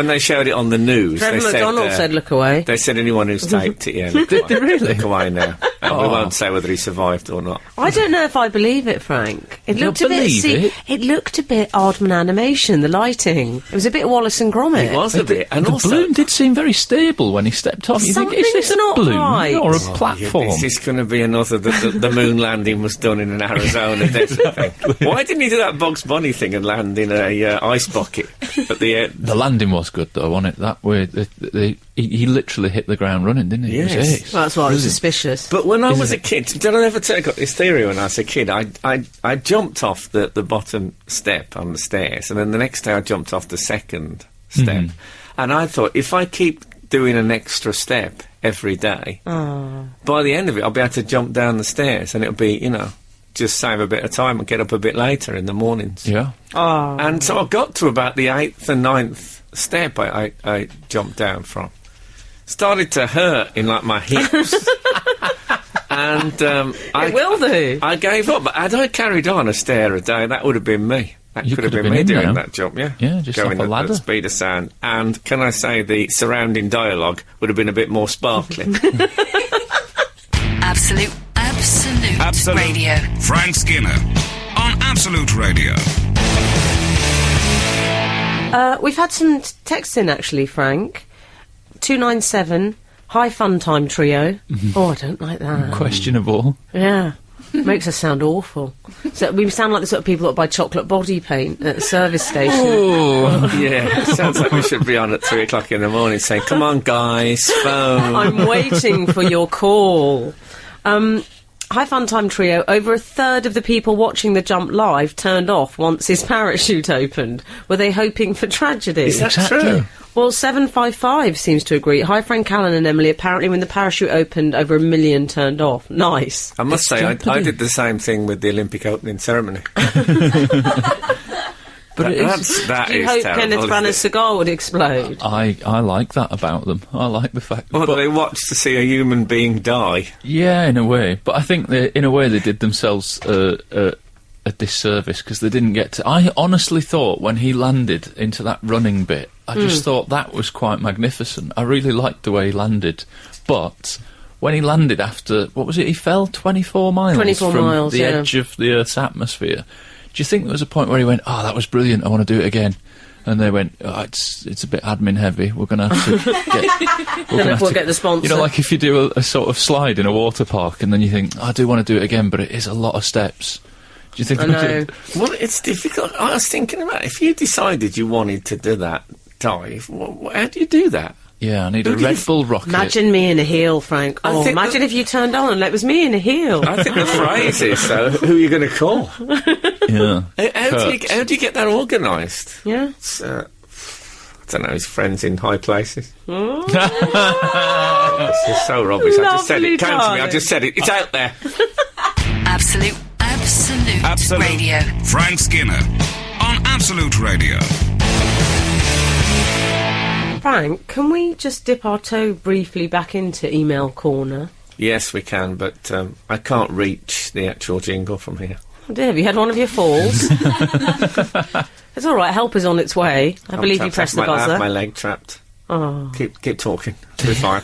they showed it on the news, Trevor McDonald said, "Look away." They said anyone who's taped it, look Did they really? Look away now. We won't say whether he survived or not. I don't know if I believe it, Frank. It looked a bit. It looked a bit Aardman animation. The lighting. It was a bit Wallace and Gromit. It was a bit, and the also balloon did seem very stable when he stepped off. You think, is this a not balloon right. or a platform? This is going to be another. The moon landing was done in an Arizona desert thing. Why didn't he do that Bugs Bunny thing and land in a ice bucket at the end? The landing was good though, wasn't it? That way, he literally hit the ground running, didn't he? Yes. It was ace. Well, that's why I was suspicious. But when I was a kid, did I ever tell you I got this theory when I was a kid? I jumped off the bottom step on the stairs, and then the next day I jumped off the second step. And I thought, if I keep doing an extra step every day, by the end of it I'll be able to jump down the stairs, and it'll be, just save a bit of time and get up a bit later in the mornings. Yeah. Oh. And so I got to about the 8th and 9th step I jumped down from. Started to hurt in, like, my hips. And it will do. I gave up, but had I carried on a stair a day, that would have been me. That You could have could been have me been in doing there. that jump, yeah. Yeah, just going off a ladder. at the speed of sound. And can I say the surrounding dialogue would have been a bit more sparkling. Absolute Radio. Frank Skinner on Absolute Radio. We've had some texts in, actually, Frank. 297, High Fun Time Trio. Oh, I don't like that. Questionable. Yeah. Makes us sound awful. So we sound like the sort of people that buy chocolate body paint at the service station. Oh, yeah. Sounds like we should be on at 3 o'clock in the morning saying, come on, guys, phone. I'm waiting for your call. High Fun Time Trio, over a third of the people watching the jump live turned off once his parachute opened. Were they hoping for tragedy? Is that true? Well, 755 seems to agree. Hi, Frank, Alun and Emily. Apparently when the parachute opened, over 1 million turned off. Nice. I must say, I did the same thing with the Olympic opening ceremony. But Do you hope Kenneth Branagh's cigar would explode? I like that about them. I like the fact Well, they watched to see a human being die. Yeah, in a way. But I think in a way they did themselves a disservice because they didn't get to... I honestly thought when he landed into that running bit, I just thought that was quite magnificent. I really liked the way he landed. But when he landed after... What was it? He fell 24 miles 24 from miles, the edge of the Earth's atmosphere. Do you think there was a point where he went, oh, that was brilliant, I want to do it again? And they went, oh, it's a bit admin heavy, we're going to have to get... We'll get the sponsor. You know, like if you do a sort of slide in a water park and then you think, I do want to do it again, but it is a lot of steps. Do you think... I know. Well, it's difficult. I was thinking about if you decided you wanted to do that dive, how do you do that? Yeah, I need a Red Bull rocket. Imagine me in a heel, Frank. Oh, imagine if you turned on and it was me in a heel. I think the phrase is, though, who are you going to call? Yeah. How do you get that organised? Yeah. It's, I don't know, his friends in high places. Oh. This is so rubbish. I just said it. Came to me, I Lovely just said it. It's out there. Absolute Radio. Frank Skinner on Absolute Radio. Frank, can we just dip our toe briefly back into email corner? Yes, we can, but I can't reach the actual jingle from here. Oh dear, have you had one of your falls? It's all right, help is on its way. I believe you pressed the I buzzer. have my leg trapped. Oh. Keep talking. It'll be fine.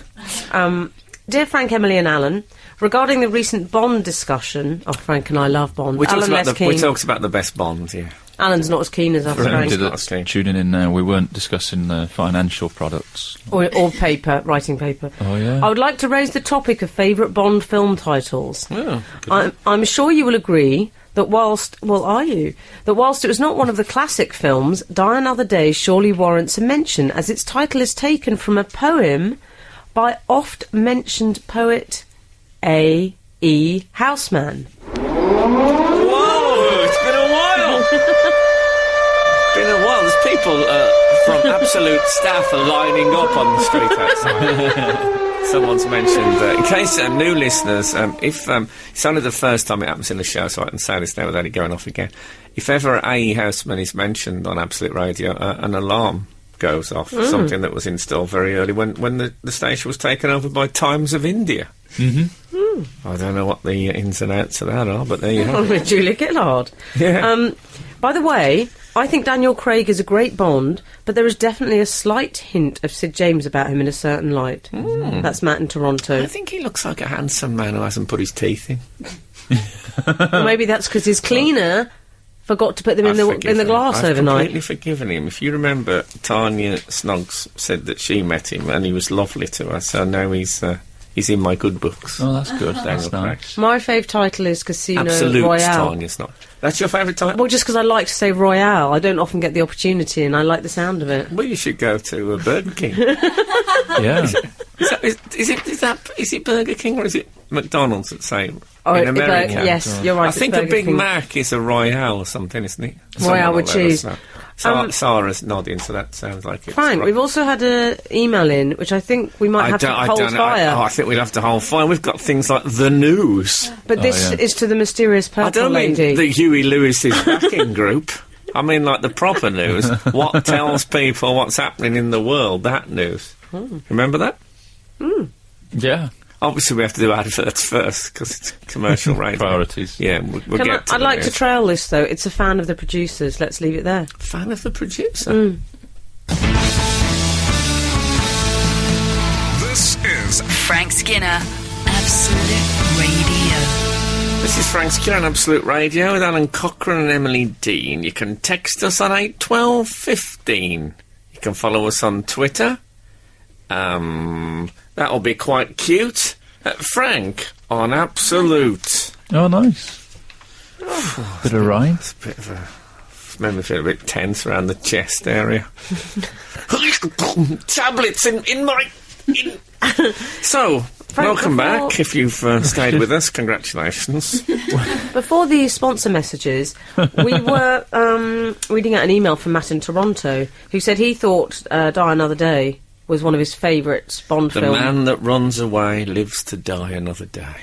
Dear Frank, Emily and Alan, regarding the recent Bond discussion... Oh, Frank and I love Bond. We Alan talked about the best Bonds, yeah. Alan's not as keen as us, Frank. Tuning in now, we weren't discussing financial products. Or paper, writing paper. Oh, yeah. I would like to raise the topic of favourite Bond film titles. Oh, I'm sure you will agree that whilst it was not one of the classic films, Die Another Day surely warrants a mention, as its title is taken from a poem by oft-mentioned poet A.E. Houseman. Whoa! It's been a while! It's been a while. There's people from Absolute staff are lining up on the street outside. Someone's mentioned, in case new listeners, if it's only the first time it happens in the show, so I can say this now without it going off again. If ever A.E. Houseman is mentioned on Absolute Radio, an alarm goes off, something that was installed very early when the station was taken over by Times of India. Mm-hmm. I don't know what the ins and outs of that are, but there you have it. With Julia Gillard. Yeah. By the way, I think Daniel Craig is a great Bond, but there is definitely a slight hint of Sid James about him in a certain light. That's Matt in Toronto. I think he looks like a handsome man who hasn't put his teeth in. Well, maybe that's because his cleaner forgot to put them in the glass overnight. I've completely forgiven him. If you remember, Tanya Snoggs said that she met him and he was lovely to her, so now he's in my good books. Oh, that's good. That's nice. My fave title is Casino Absolute Royale. Tanya Snoggs. That's your favourite title? Well, just because I like to say Royale. I don't often get the opportunity, and I like the sound of it. Well, you should go to Burger King. Yeah. Is it Burger King or is it McDonald's that say Oh, in America? Yes, you're right. I think a Burger Big King. Mac is a Royale or something, isn't it? Royale with cheese. Sarah's nodding, so that sounds like it's Fine, right. we've also had an email in, which I think we might have to hold fire. I think we'd have to hold fire. We've got things like the news. But this is to the mysterious purple I don't lady. mean the Huey Lewis's backing group. I mean like the proper news. What tells people what's happening in the world, that news. Remember that? Yeah. Obviously we have to do adverts first, because it's commercial radio. Priorities. Yeah, we'll get to I'd the like news. to trail this, though. It's a fan of the producers. Let's leave it there. Fan of the producer? This is Frank Skinner, Absolute Radio. This is Frank Skinner on Absolute Radio with Alan Cochrane and Emily Dean. You can text us on 81215. You can follow us on Twitter. That'll be quite cute. Frank on Absolute. Oh, nice. Bit of rhyme. It's a bit of a... It's made me feel a bit tense around the chest area. Tablets in my... So, Frank, welcome back. If you've stayed with us, congratulations. Before the sponsor messages, we were reading out an email from Matt in Toronto, who said he thought Die Another Day was one of his favourite Bond The films. man that runs away lives to die another day.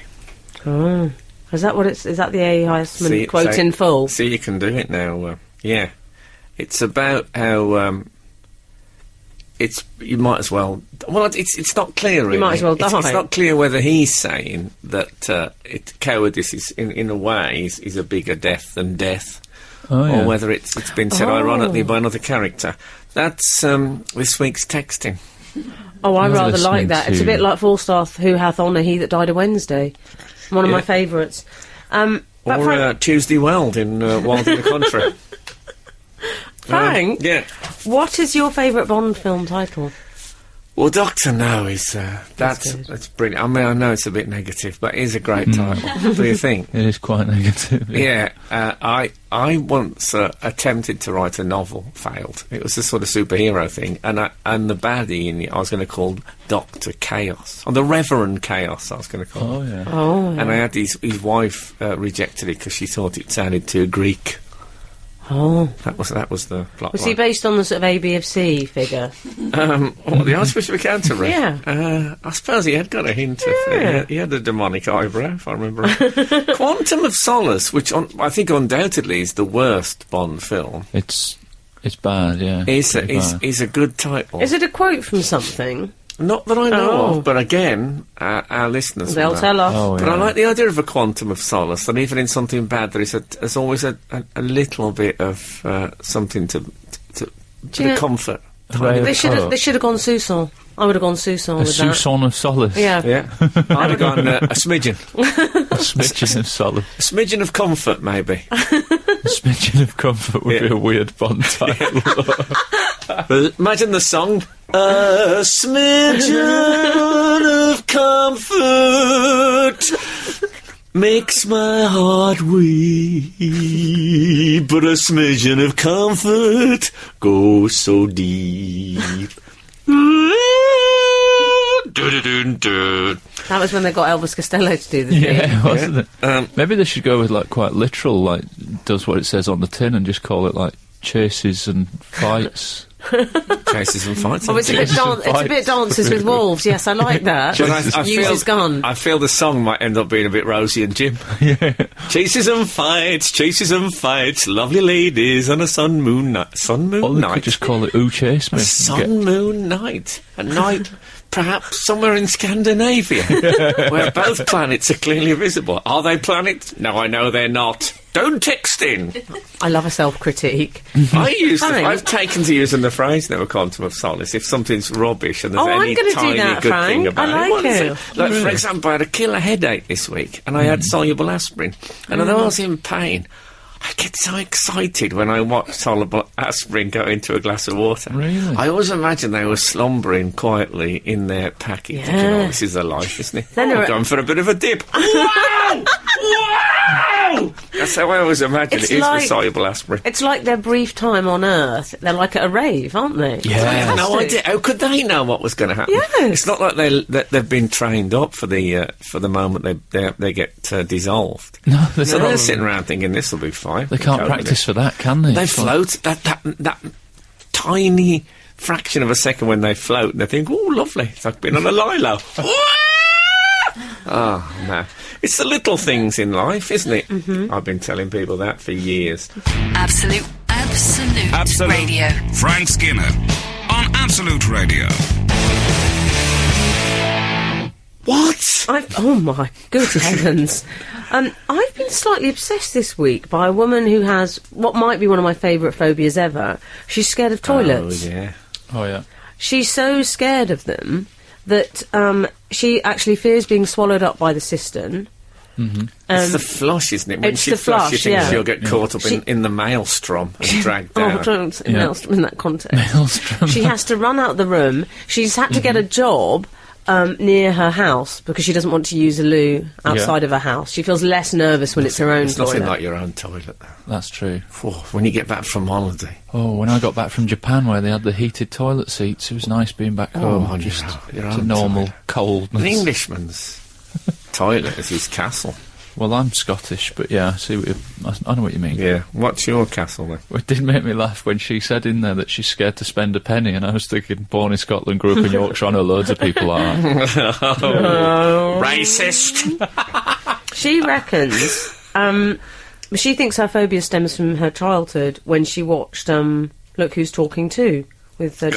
Oh. Is that what it's... Is that the A. Heisman quote in full? See, you can do it now. Yeah. It's about how... You might as well... Well, it's not clear, really. You might as well die. It's not clear whether he's saying that cowardice is, in a way, is a bigger death than death. Oh, yeah. Or whether it's been said ironically by another character. That's this week's texting. Oh, I You're rather listening like that. It's a to- bit like Falstaff, Who Hath Honour, He That Died a Wednesday. One of my favourites. But Or Frank, Tuesday Weld in Wild in the Country. Frank, Yeah. what is your favourite Bond film title? Well, Dr. No is... That's that's brilliant. I mean, I know it's a bit negative, but it is a great title. Do you think? It is quite negative. Yeah, I once attempted to write a novel, failed. It was a sort of superhero thing, and the baddie in it I was going to call Dr. Chaos, or the Reverend Chaos I was going to call Oh, him. yeah. Oh, And I had his wife rejected it because she thought it sounded too Greek. oh. That was the plot Was he line. based on the sort of ABFC figure? What, the Archbishop of Canterbury? Yeah. I suppose he had got a hint of it. He had a demonic eyebrow, if I remember right. Quantum of Solace, which I think undoubtedly is the worst Bond film, It's bad, yeah. is Pretty bad. a good title. Is it a quote from something? Not that I know Oh. of, but again, our listeners They'll will know. tell us. Oh, But yeah. I like the idea of a quantum of solace, that even in something bad, there's always a little bit of something to you know- comfort. Ray of They should hope. have gone Sousson. I would have gone Sousson A with that. soupçon of solace. Yeah. Yeah, I'd have gone a smidgen. A smidgen of solace. A smidgen of comfort, maybe. A smidgen of comfort would be Yeah. a weird Bond title. But imagine the song. A smidgen of comfort makes my heart weep, but a smidgen of comfort goes so deep. That was when they got Elvis Costello to do the thing. Yeah, wasn't it? Um, Maybe they should go with like quite literal, like does what it says on the tin, and just call it like chases and fights. Chases and fights. Oh, it's a bit, it's a bit Dances with Wolves. Yes, I like that. But Use his gun. I feel the song might end up being a bit Rosie and Jim. Chases and fights, lovely ladies on a sun moon night. Or they could just call it Ooh Chase Me. A sun moon night. A night perhaps somewhere in Scandinavia where both planets are clearly visible. Are they planets? No, I know they're not. Don't text in. I love a self-critique. I've taken to using the phrase now, a quantum of solace, if something's rubbish and there's Oh, I'm any gonna do tiny that, good Frank. thing about I like it. Like, for example, I had a killer headache this week and I had soluble aspirin. And although I was in pain, I get so excited when I watch soluble aspirin go into a glass of water. Really? I always imagine they were slumbering quietly in their packet, thinking, oh, this is a life, isn't it? Then I'm they're- going for a bit of a dip. Wow! Wow! That's how I always imagine It's it is like- with soluble aspirin. It's like their brief time on Earth. They're like at a rave, aren't they? Yeah. I have no Fantastic. idea. How could they know what was going to happen? Yes. It's not like they've been trained up for the moment they get dissolved. No, So they're sitting around thinking this will be fine. they can't Go with practice it. for that, can they? They It's like- float that tiny fraction of a second when they float, and they think, "Oh, lovely! It's like being on a lilo." Oh no! It's the little things in life, isn't it? Mm-hmm. I've been telling people that for years. Absolute Radio. Frank Skinner on Absolute Radio. What? Oh my good heavens. I've been slightly obsessed this week by a woman who has what might be one of my favourite phobias ever. She's scared of toilets. Oh yeah. Oh, yeah. She's so scared of them that she actually fears being swallowed up by the cistern. It's the flush, isn't it? When it's she the flush, you flush, think yeah. she'll get caught up She- in the maelstrom and dragged down. Oh, don't say Yeah. Maelstrom in that context. Maelstrom. She has to run out the room. She's had to get a job near her house because she doesn't want to use a loo outside of her house. She feels less nervous when it's her own It's nothing toilet. like your own toilet, though. That's true. When you get back from holiday. Oh, when I got back from Japan where they had the heated toilet seats, it was nice being back home. on Just your to own normal toilet. coldness. An Englishman's toilet is his castle. Well, I'm Scottish, but yeah, I see what I know what you mean. Yeah. What's your castle, then? It did make me laugh when she said in there that she's scared to spend a penny, and I was thinking, born in Scotland, grew up in Yorkshire, I know loads of people are. Racist! She reckons. She thinks her phobia stems from her childhood when she watched Look Who's Talking Too with John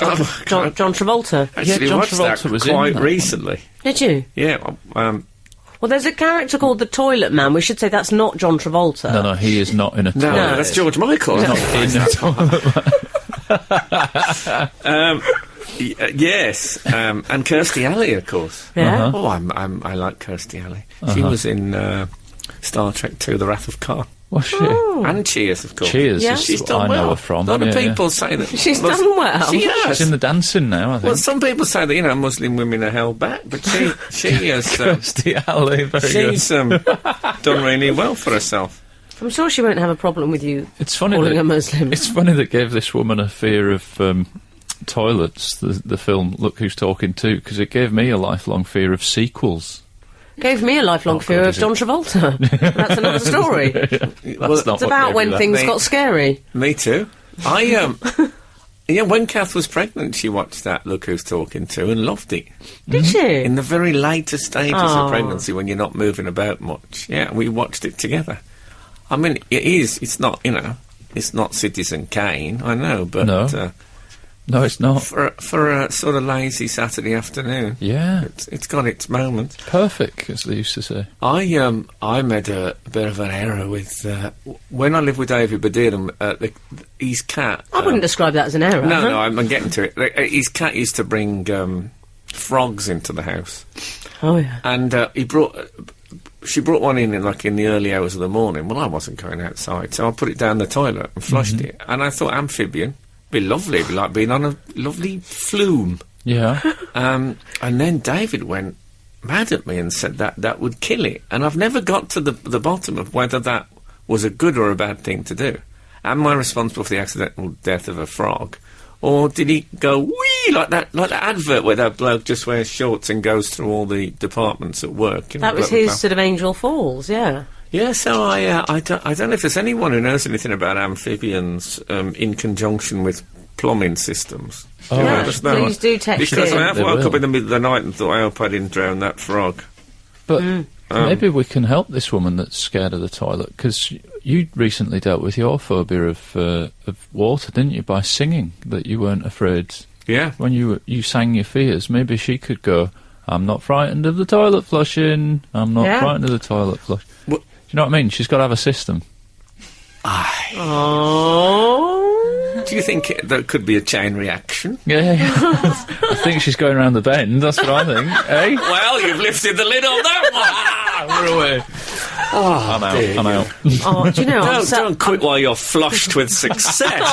Travolta. Actually, John watched Travolta that was in quite that. recently. Did you? Yeah. Well, there's a character called the Toilet Man. We should say that's not John Travolta. No, he is not in a No, toilet. that's George Michael. Not in a toilet. Yes, and Kirstie Alley, of course. Yeah. Uh-huh. Oh, I like Kirstie Alley. She was in Star Trek II: The Wrath of Khan, What's she? and Cheers, of course. Cheers Yeah. is She's what done I well. know her from. A lot of yeah, people say that She's done well. She yeah. has. She's in the dancing now, I think. Well, some people say that Muslim women are held back, but she has Kirstie Alley, very good. she's done really well for herself. I'm sure she won't have a problem with you It's funny calling that her Muslim. It's funny that gave this woman a fear of toilets. The film Look Who's Talking Too, because it gave me a lifelong fear of sequels. Gave me a lifelong Oh, fear God, of is it? John Travolta. That's another story. That's not It's about when things Me- got scary. Me too. Yeah, when Kath was pregnant, she watched that Look Who's Talking To and loved it. Did she? In the very later stages Oh. of pregnancy, when you're not moving about much. Yeah, we watched it together. I mean, it's not, it's not Citizen Kane, I know, but No. No, it's not. For a sort of lazy Saturday afternoon. Yeah. It's got its moments. Perfect, as they used to say. I made a bit of an error with when I lived with David Baddiel, his cat. I wouldn't describe that as an error. No, I'm getting to it. His cat used to bring frogs into the house. Oh yeah. And she brought one in the early hours of the morning. Well, I wasn't going outside, so I put it down the toilet and flushed it. And I thought amphibian. Be lovely, be like being on a lovely flume. Yeah. And then David went mad at me and said that would kill it. And I've never got to the bottom of whether that was a good or a bad thing to do. Am I responsible for the accidental death of a frog? Or did he go wee like that advert where that bloke just wears shorts and goes through all the departments at work? That was his sort of Angel Falls, yeah. Yeah, so I don't know if there's anyone who knows anything about amphibians in conjunction with plumbing systems. Oh, yeah, please do text because in. I have woke up in the middle of the night and thought, I hope I didn't drown that frog. But maybe we can help this woman that's scared of the toilet, because you recently dealt with your phobia of water, didn't you, by singing, that you weren't afraid. Yeah. When you sang your fears, maybe she could go, I'm not frightened of the toilet flushing, I'm not frightened of the toilet flush. Well, do you know what I mean? She's got to have a system. Oh. Do you think there could be a chain reaction? Yeah. I think she's going around the bend, that's what I think. Eh? Well, you've lifted the lid on that one! We're away. Oh, I'm out. Oh, do you know, don't quit while you're flushed with success.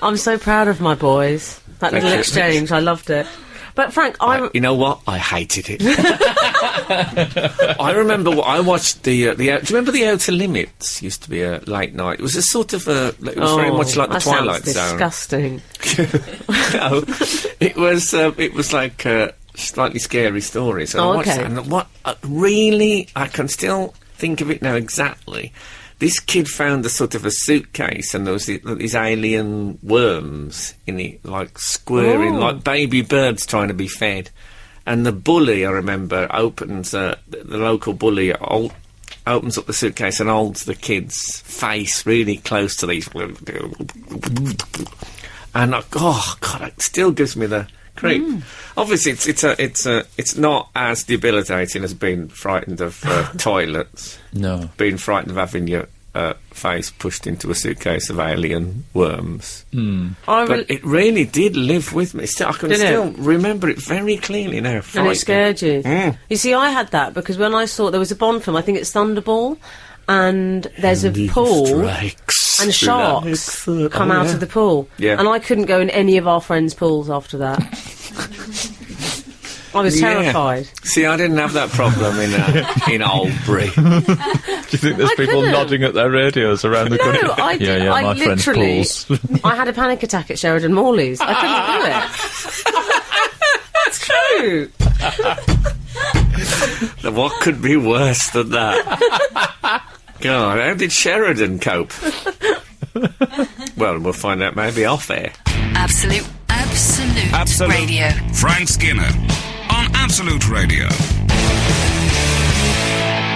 I'm so proud of my boys. That little exchange, I loved it. But Frank, you know what? I hated it. I remember I watched do you remember the Outer Limits? Used to be a late night. It was a sort of it was very much like the Twilight Zone. Disgusting. No, it was like slightly scary stories. And I watched that, and what really, I can still think of it now exactly. This kid found a sort of a suitcase, and there was these alien worms in it, like squirring, like baby birds trying to be fed. And the bully, I remember, opens the local bully opens up the suitcase and holds the kid's face really close to these. And oh god, it still gives me the creep. Obviously, it's not as debilitating as being frightened of toilets. No, being frightened of having your face pushed into a suitcase of alien worms. But it really did live with me. I can still remember it very clearly now. And it scared you. You see, I had that because when I saw there was a Bond film, I think it's Thunderball, and there's a pool and sharks come out of the pool. Yeah. And I couldn't go in any of our friends' pools after that. I was terrified. See, I didn't have that problem in Albury. Do you think there's people nodding at their radios around the country? No, I did. Yeah, I my friend's literally, pools. I had a panic attack at Sheridan Morley's. I couldn't do it. That's true. What could be worse than that? God, how did Sheridan cope? Well, we'll find out maybe off air. Absolute Radio. Frank Skinner on Absolute Radio.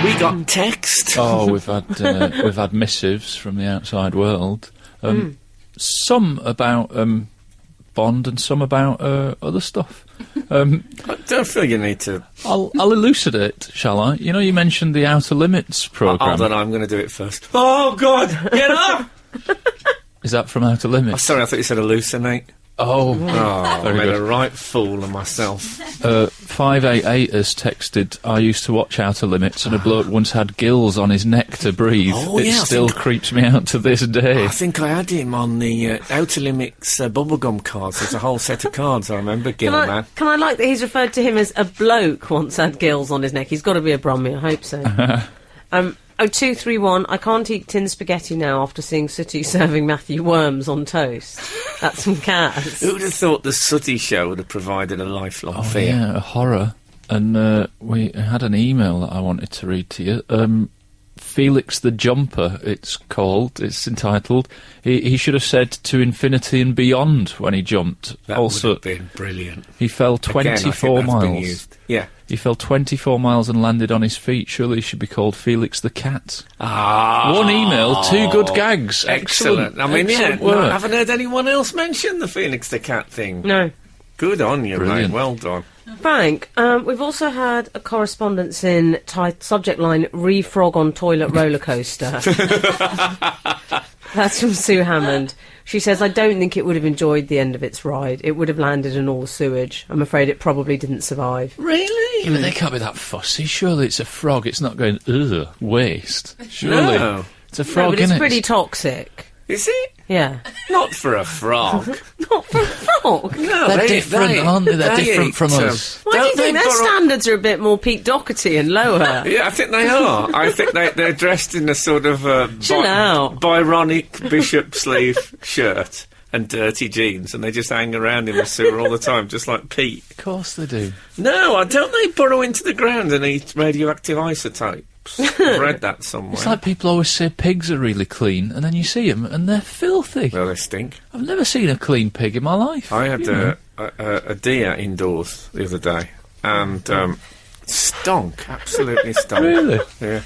We got text. Oh, we've had missives from the outside world. Some about Bond and some about other stuff. I don't feel you need to. I'll elucidate, shall I? You know, you mentioned the Outer Limits programme. Hold on, I'm going to do it first. Oh God, get up! Is that from Outer Limits? Oh, sorry, I thought you said hallucinate. Oh, I made a right fool of myself. 588 has texted, I used to watch Outer Limits and a bloke once had gills on his neck to breathe. It still creeps me out to this day. I think I had him on the Outer Limits bubblegum cards. There's a whole set of cards, I remember, Man. Can I like that he's referred to him as a bloke once had gills on his neck? He's got to be a Brummie, I hope so. 0231, I can't eat tin spaghetti now after seeing Sooty serving Matthew worms on toast. That's from Kaz. Who would have thought the Sooty show would have provided a lifelong fear? Yeah, a horror. And we had an email that I wanted to read to you. Felix the Jumper, it's entitled. He should have said to infinity and beyond when he jumped. That also, would have been brilliant. He fell 24 miles. Yeah. He fell 24 miles and landed on his feet. Surely he should be called Felix the Cat. Ah. One email, 2 good gags. Excellent. I mean, Excellent I work. haven't heard anyone else mention the Felix the Cat thing. No. Good on you, Brilliant. mate. Well done. Frank, we've also had a correspondence in subject line, re-frog on toilet roller coaster. That's from Sue Hammond. She says, I don't think it would have enjoyed the end of its ride. It would have landed in all the sewage. I'm afraid it probably didn't survive. Really? Yeah, but they can't be that fussy. Surely it's a frog. It's not going, ugh, waste. Surely. No. It's a frog, No, but it's innit? pretty toxic. Is it? Yeah. Not for a frog. Not for a frog. No, They're different, aren't they? They're different eat, from us. Why do you don't think they their borrow- standards are a bit more Pete Doherty and lower? Yeah, I think they are. I think they're dressed in a sort of Chill out. Byronic bishop sleeve shirt and dirty jeans, and they just hang around in the sewer all the time, just like Pete. Of course they do. No, don't they burrow into the ground and eat radioactive isotopes? I've read that somewhere. It's like people always say pigs are really clean, and then you see them, and they're filthy. Well, they stink. I've never seen a clean pig in my life. I had a deer indoors the other day, and stunk, absolutely stunk. Really? Yeah.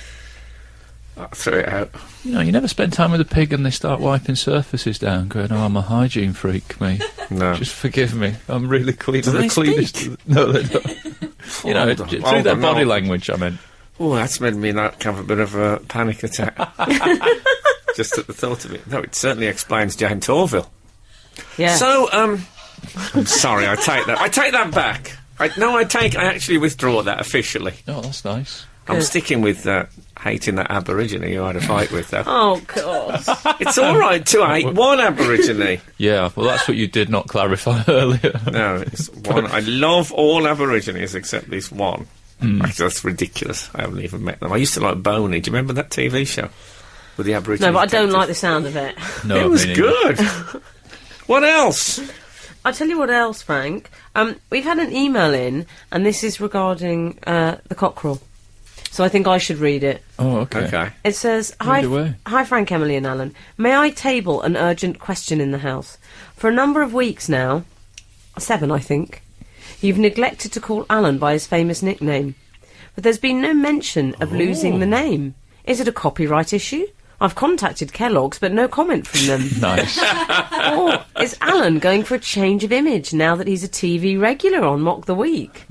I threw it out. You know, you never spend time with a pig and they start wiping surfaces down, going, oh, I'm a hygiene freak, me. No. Just forgive me. I'm really clean. Do I'm they the cleanest. speak? No, they don't. You know, Hold on, through hold their on, body hold on. language, I mean. Oh, that's made me have a bit of a panic attack. Just at the thought of it. No, it certainly explains Jane Torville. Yeah. So, I'm sorry, I take that back. I actually withdraw that officially. Oh, that's nice. I'm sticking with hating that Aborigine who I had a fight with, though. Oh, God. It's all right to hate one Aborigine. Yeah, well, that's what you did not clarify earlier. No, it's one. I love all Aborigines except this one. Actually, that's ridiculous. I haven't even met them. I used to like Boney. Do you remember that TV show with the Aborigine? No, but I don't detective? like the sound of it. No, It was me neither. good. What else? I'll tell you what else, Frank. We've had an email in, and this is regarding the cockerel. So I think I should read it. Oh, okay. Okay. It says, Read away. Hi Frank, Emily and Alan. May I table an urgent question in the house? For a number of weeks now, 7 I think, you've neglected to call Alan by his famous nickname. But there's been no mention of losing the name. Is it a copyright issue? I've contacted Kellogg's, but no comment from them. Nice. Or is Alan going for a change of image now that he's a TV regular on Mock the Week?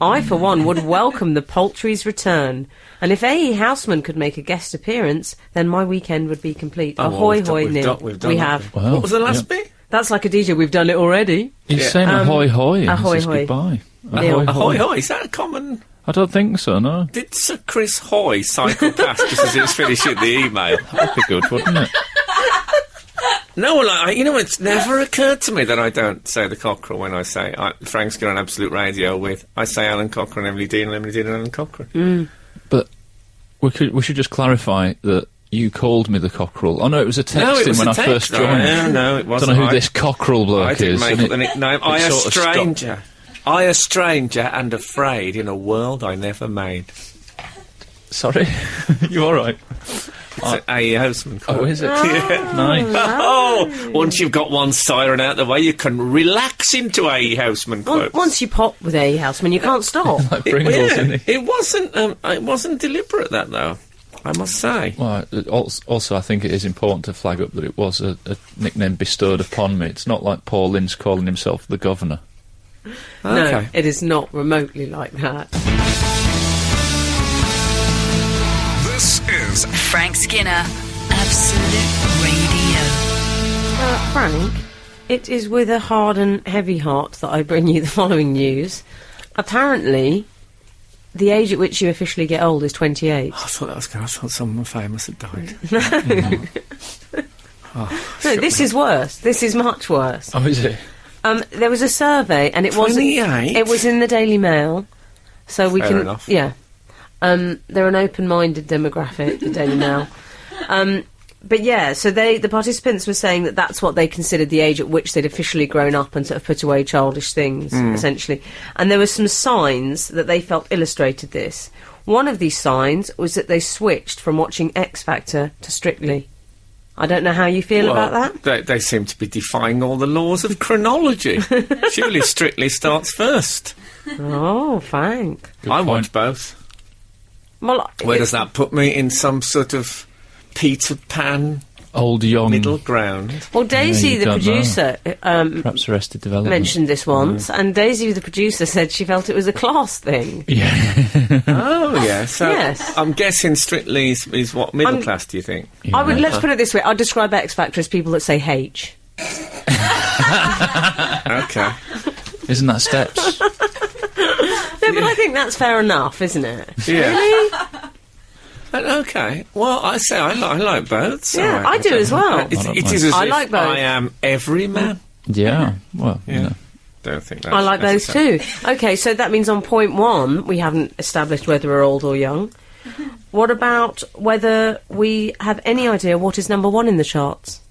I, for one, would welcome the poultry's return. And if A.E. Houseman could make a guest appearance, then my weekend would be complete. Oh, well, Ahoy, we've done- hoy, we've Neil. done- we've done We that have. Wow. What was the last Yeah. bit? That's like a DJ, we've done it already. He's Yeah. saying ahoy hoy. Ahoy, This is hoy. goodbye. Neil. Ahoy, hoy. Is that a common... I don't think so, no. Did Sir Chris Hoy cycle past just as it was finishing the email? That'd be good, wouldn't it? No, well, it's never occurred to me that I don't say the cockerel when I say Frank's got on Absolute Radio with, I say Alan Cochrane, Emily Dean, and Emily Dean and Alan Cochrane. But we should just clarify that you called me the cockerel. Oh no, it was a text No, it was when a I text. first joined. No, it I wasn't. don't know who this cockerel bloke I didn't is. make and up the nickname. I, a sort of stopped. stranger. I, a stranger and afraid in a world I never made. Sorry, you all right? It's A.E. Houseman quote. Oh, is it? Yeah. Nice. Oh, once you've got one siren out the way, you can relax into A.E. Houseman quotes. Once you pop with A.E. Houseman, you can't stop. Like Pringles, isn't he? It wasn't deliberate, that, though, I must say. Well, also, I think it is important to flag up that it was a nickname bestowed upon me. It's not like Paul Ince calling himself the governor. No, Okay. it is not remotely like that. This is Frank Skinner, Absolute Radio. Frank, it is with a hard and heavy heart that I bring you the following news. Apparently, the age at which you officially get old is 28. I thought someone famous had died. No, this is worse. This is much worse. Oh, is it? There was a survey, and it wasn't. 28? It was in the Daily Mail, so we Fair can. enough. Yeah, they're an open-minded demographic, the Daily Mail. But yeah, so the participants were saying that that's what they considered the age at which they'd officially grown up and sort of put away childish things, essentially. And there were some signs that they felt illustrated this. One of these signs was that they switched from watching X Factor to Strictly. I don't know how you feel about that. They seem to be defying all the laws of chronology. Surely Strictly starts first. Oh, Frank. I watch both. Well, Where does that put me? In some sort of Peter Pan Old, young... middle ground? Well, Daisy, you the don't producer, Perhaps Arrested Development. mentioned this once, and Daisy, the producer, said she felt it was a class thing. Yeah. Oh, yeah. So Yes. I'm guessing Strictly is what middle class, do you think? I would, let's put it this way, I'd describe X Factor as people that say H. Okay. Isn't that Steps? No, but I think that's fair enough, isn't it? Yeah. Okay. Well, I say I like both. So Yeah, I do as well. It is as I if like both. I am every man. Yeah. Well, you know. Don't think that's I like those necessary. too. Okay, so that means on point 1, we haven't established whether we're old or young. What about whether we have any idea what is number 1 in the charts?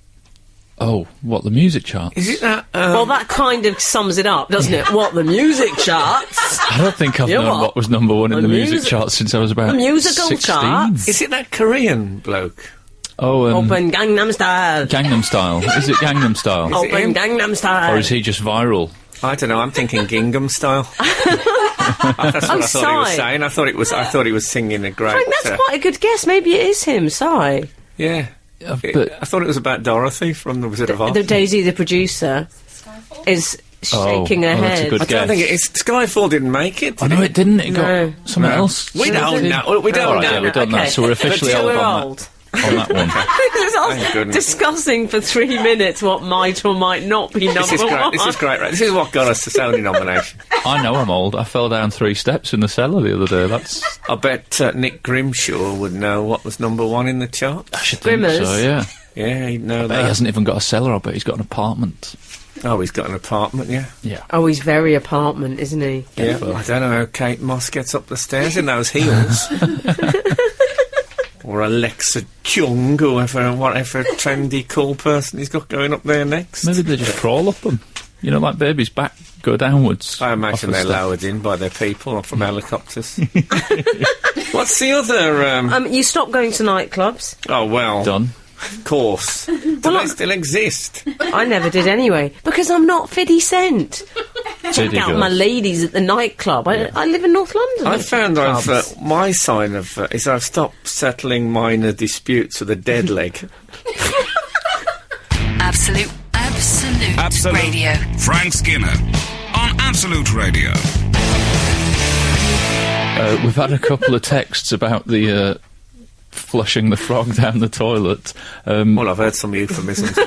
Oh, what, the music chart? Is it that? Well, that kind of sums it up, doesn't it? What, the music charts? I don't think I've You know known what was number 1 in The the music music- chart since I was about the musical 16. charts? Is it that Korean bloke? Oh, Open Gangnam Style. Gangnam Style. Is it Gangnam Style? it him? Open Gangnam Style. Or is he just viral? I don't know. I'm thinking Gingham style. That's what I thought he was Psy. saying. I thought he was singing a great. Frank, that's quite a good guess. Maybe it is him, Psy. Yeah. But I thought it was about Dorothy from The Wizard of Oz. The Daisy, the producer, is shaking her oh, that's a head. good I don't think guess. it is. Skyfall didn't make it. I Did know it? it didn't. It No. got someone else. We don't know. We don't All right, know. yeah, we don't know. Okay. So we're officially But old we're on old. that. On that one. Thank goodness. Discussing for 3 minutes what might or might not be number This is great. one. This is great. Right? This is what got us the Sony nomination. I know I'm old. I fell down 3 steps in the cellar the other day. That's... I bet Nick Grimshaw would know what was number 1 in the chart. I should think Grimmers. so, yeah. Yeah, he'd know But that. he hasn't even got a cellar. I bet he's got an apartment. Oh, he's got an apartment, yeah. Yeah. Oh, he's very apartment, isn't he? Yeah, I don't know how Kate Moss gets up the stairs in those heels. Or Alexa Chung, whatever trendy cool person he's got going up there next. Maybe they just crawl up them. You know, like babies' back go downwards. I imagine off they're the step. lowered in by their people or from helicopters. What's the other... You stop going to nightclubs. oh, well, Done. of course. Do they still exist? I never did anyway, because I'm not 50 Cent. Check Diddy out goes. my ladies at the nightclub. I live in North London. I found Clubs. my sign of is I've stopped settling minor disputes with a dead leg. Absolute radio. Frank Skinner on Absolute Radio. We've had a couple of texts about the flushing the frog down the toilet. Well, I've heard some euphemisms.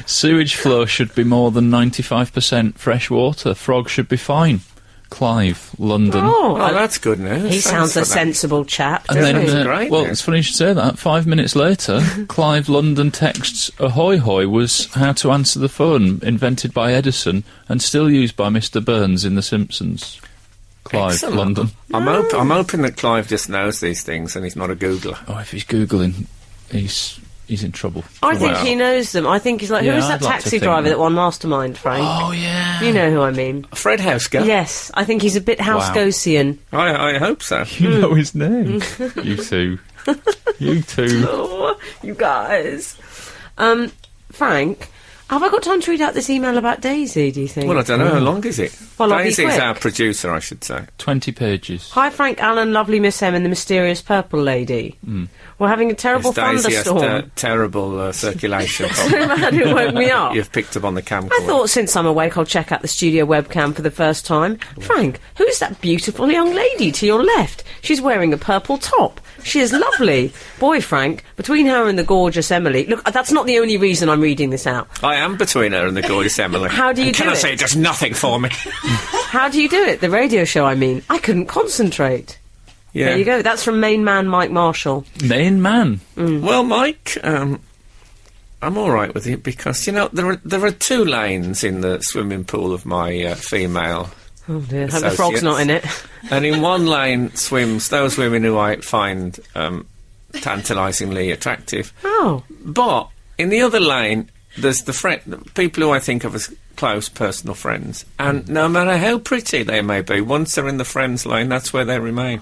Sewage flow should be more than 95% fresh water. Frog should be fine. Clive, London. Oh, Oh, that's good news. he Thanks sounds for a that. sensible chap, And doesn't then, he? great well, news. it's funny you should say that. 5 minutes later, Clive, London texts, "Ahoy hoy was how to answer the phone, invented by Edison and still used by Mr. Burns in The Simpsons." Clive, Excellent. London. I'm hoping that Clive just knows these things and he's not a Googler. Oh, if he's Googling, he's in trouble. I think Well. he knows them. I think he's like, Yeah, who is that I'd like to taxi think driver that. that won Mastermind, Frank? Oh, yeah. You know who I mean. Fred Houseker? Yes, I think he's a bit House-Gosian. I hope so. You know his name. You two. You two. Oh, you guys. Frank, have I got time to read out this email about Daisy, do you think? Well, I don't know. How long is it? Well, I'll be Daisy's quick. our producer, I should say. 20 pages. Hi, Frank, Alan, lovely Miss M and the mysterious purple lady. We're having a terrible Daisy has thunderstorm. terrible circulation. Man, it woke me up. You've picked up on the camcorder. I thought since I'm awake I'll check out the studio webcam for the first time. Frank, who's that beautiful young lady to your left? She's wearing a purple top. She is lovely. Boy, Frank, between her and the gorgeous Emily... Look, that's not the only reason I'm reading this out. I am between her and the gorgeous Emily. How do you And do can I it? say it does nothing for me? How do you do it? The radio show, I mean. I couldn't concentrate. Yeah. There you go. That's from main man Mike Marshall. Main man. Well, Mike, I'm all right with it because, you know, there are 2 lanes in the swimming pool of my female... Oh dear, hope the frog's not in it. And in one lane swims those women who I find tantalisingly attractive. Oh. But in the other lane, there's the people who I think of as close personal friends, and no matter how pretty they may be, once they're in the friends lane, that's where they remain.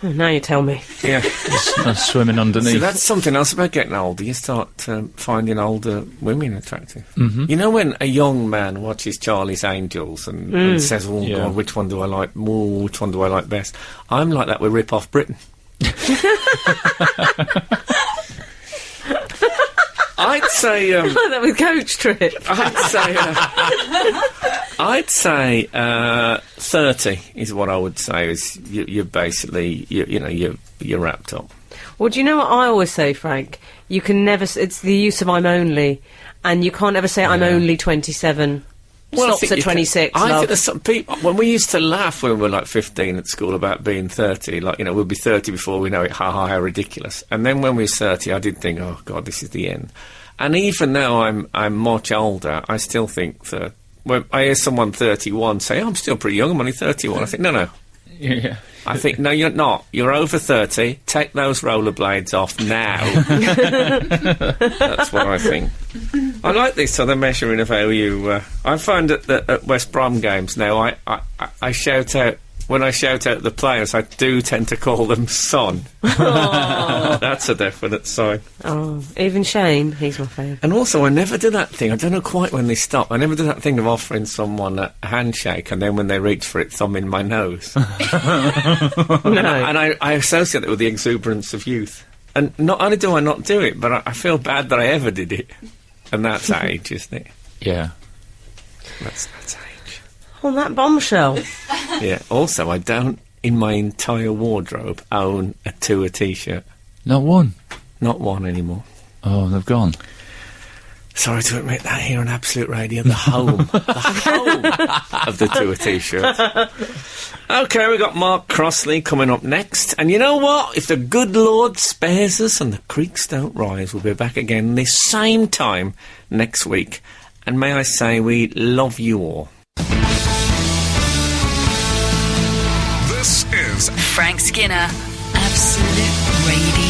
Oh, now you tell me. Yeah. Swimming underneath. So that's something else about getting older. You start finding older women attractive. Mm-hmm. You know when a young man watches Charlie's Angels and says, oh, God, which one do I like more, which one do I like best? I'm like that with Rip Off Britain. I'd say... like that with Coach Trip. I'd say 30 is what I would say. Is you're basically you're wrapped up. Well, do you know what I always say, Frank? You can never. It's the use of "I'm only," and you can't ever say "I'm only 27." Well, stops at 26. I think there's some people when we used to laugh when we were like 15 at school about being 30. Like we'll be 30 before we know it. How ridiculous! And then when we were 30, I did think, oh God, this is the end. And even now I'm much older, I still think that. When I hear someone 31 say, oh, I'm still pretty young, I'm only 31. I think, no. Yeah. I think, no, you're not. You're over 30. Take those rollerblades off now. That's what I think. I like this sort of measuring of how you... I find that at West Brom games now, I shout out... When I shout out the players, I do tend to call them son. That's a definite sign. Oh, even Shane, he's my favourite. And also, I never do that thing. I don't know quite when they stop. I never do that thing of offering someone a handshake and then when they reach for it, thumb in my nose. No. And I associate it with the exuberance of youth. And not only do I not do it, but I feel bad that I ever did it. And that's age, isn't it? Yeah. That's age. On that bombshell. Yeah. Also, I don't, in my entire wardrobe, own a Tour T-shirt. Not one? Not one anymore. Oh, they've gone. Sorry to admit that here on Absolute Radio, the home of the Tour T-shirt. OK, we've got Mark Crossley coming up next. And you know what? If the good Lord spares us and the creeks don't rise, we'll be back again this same time next week. And may I say, we love you all. This is Frank Skinner, Absolute Radio.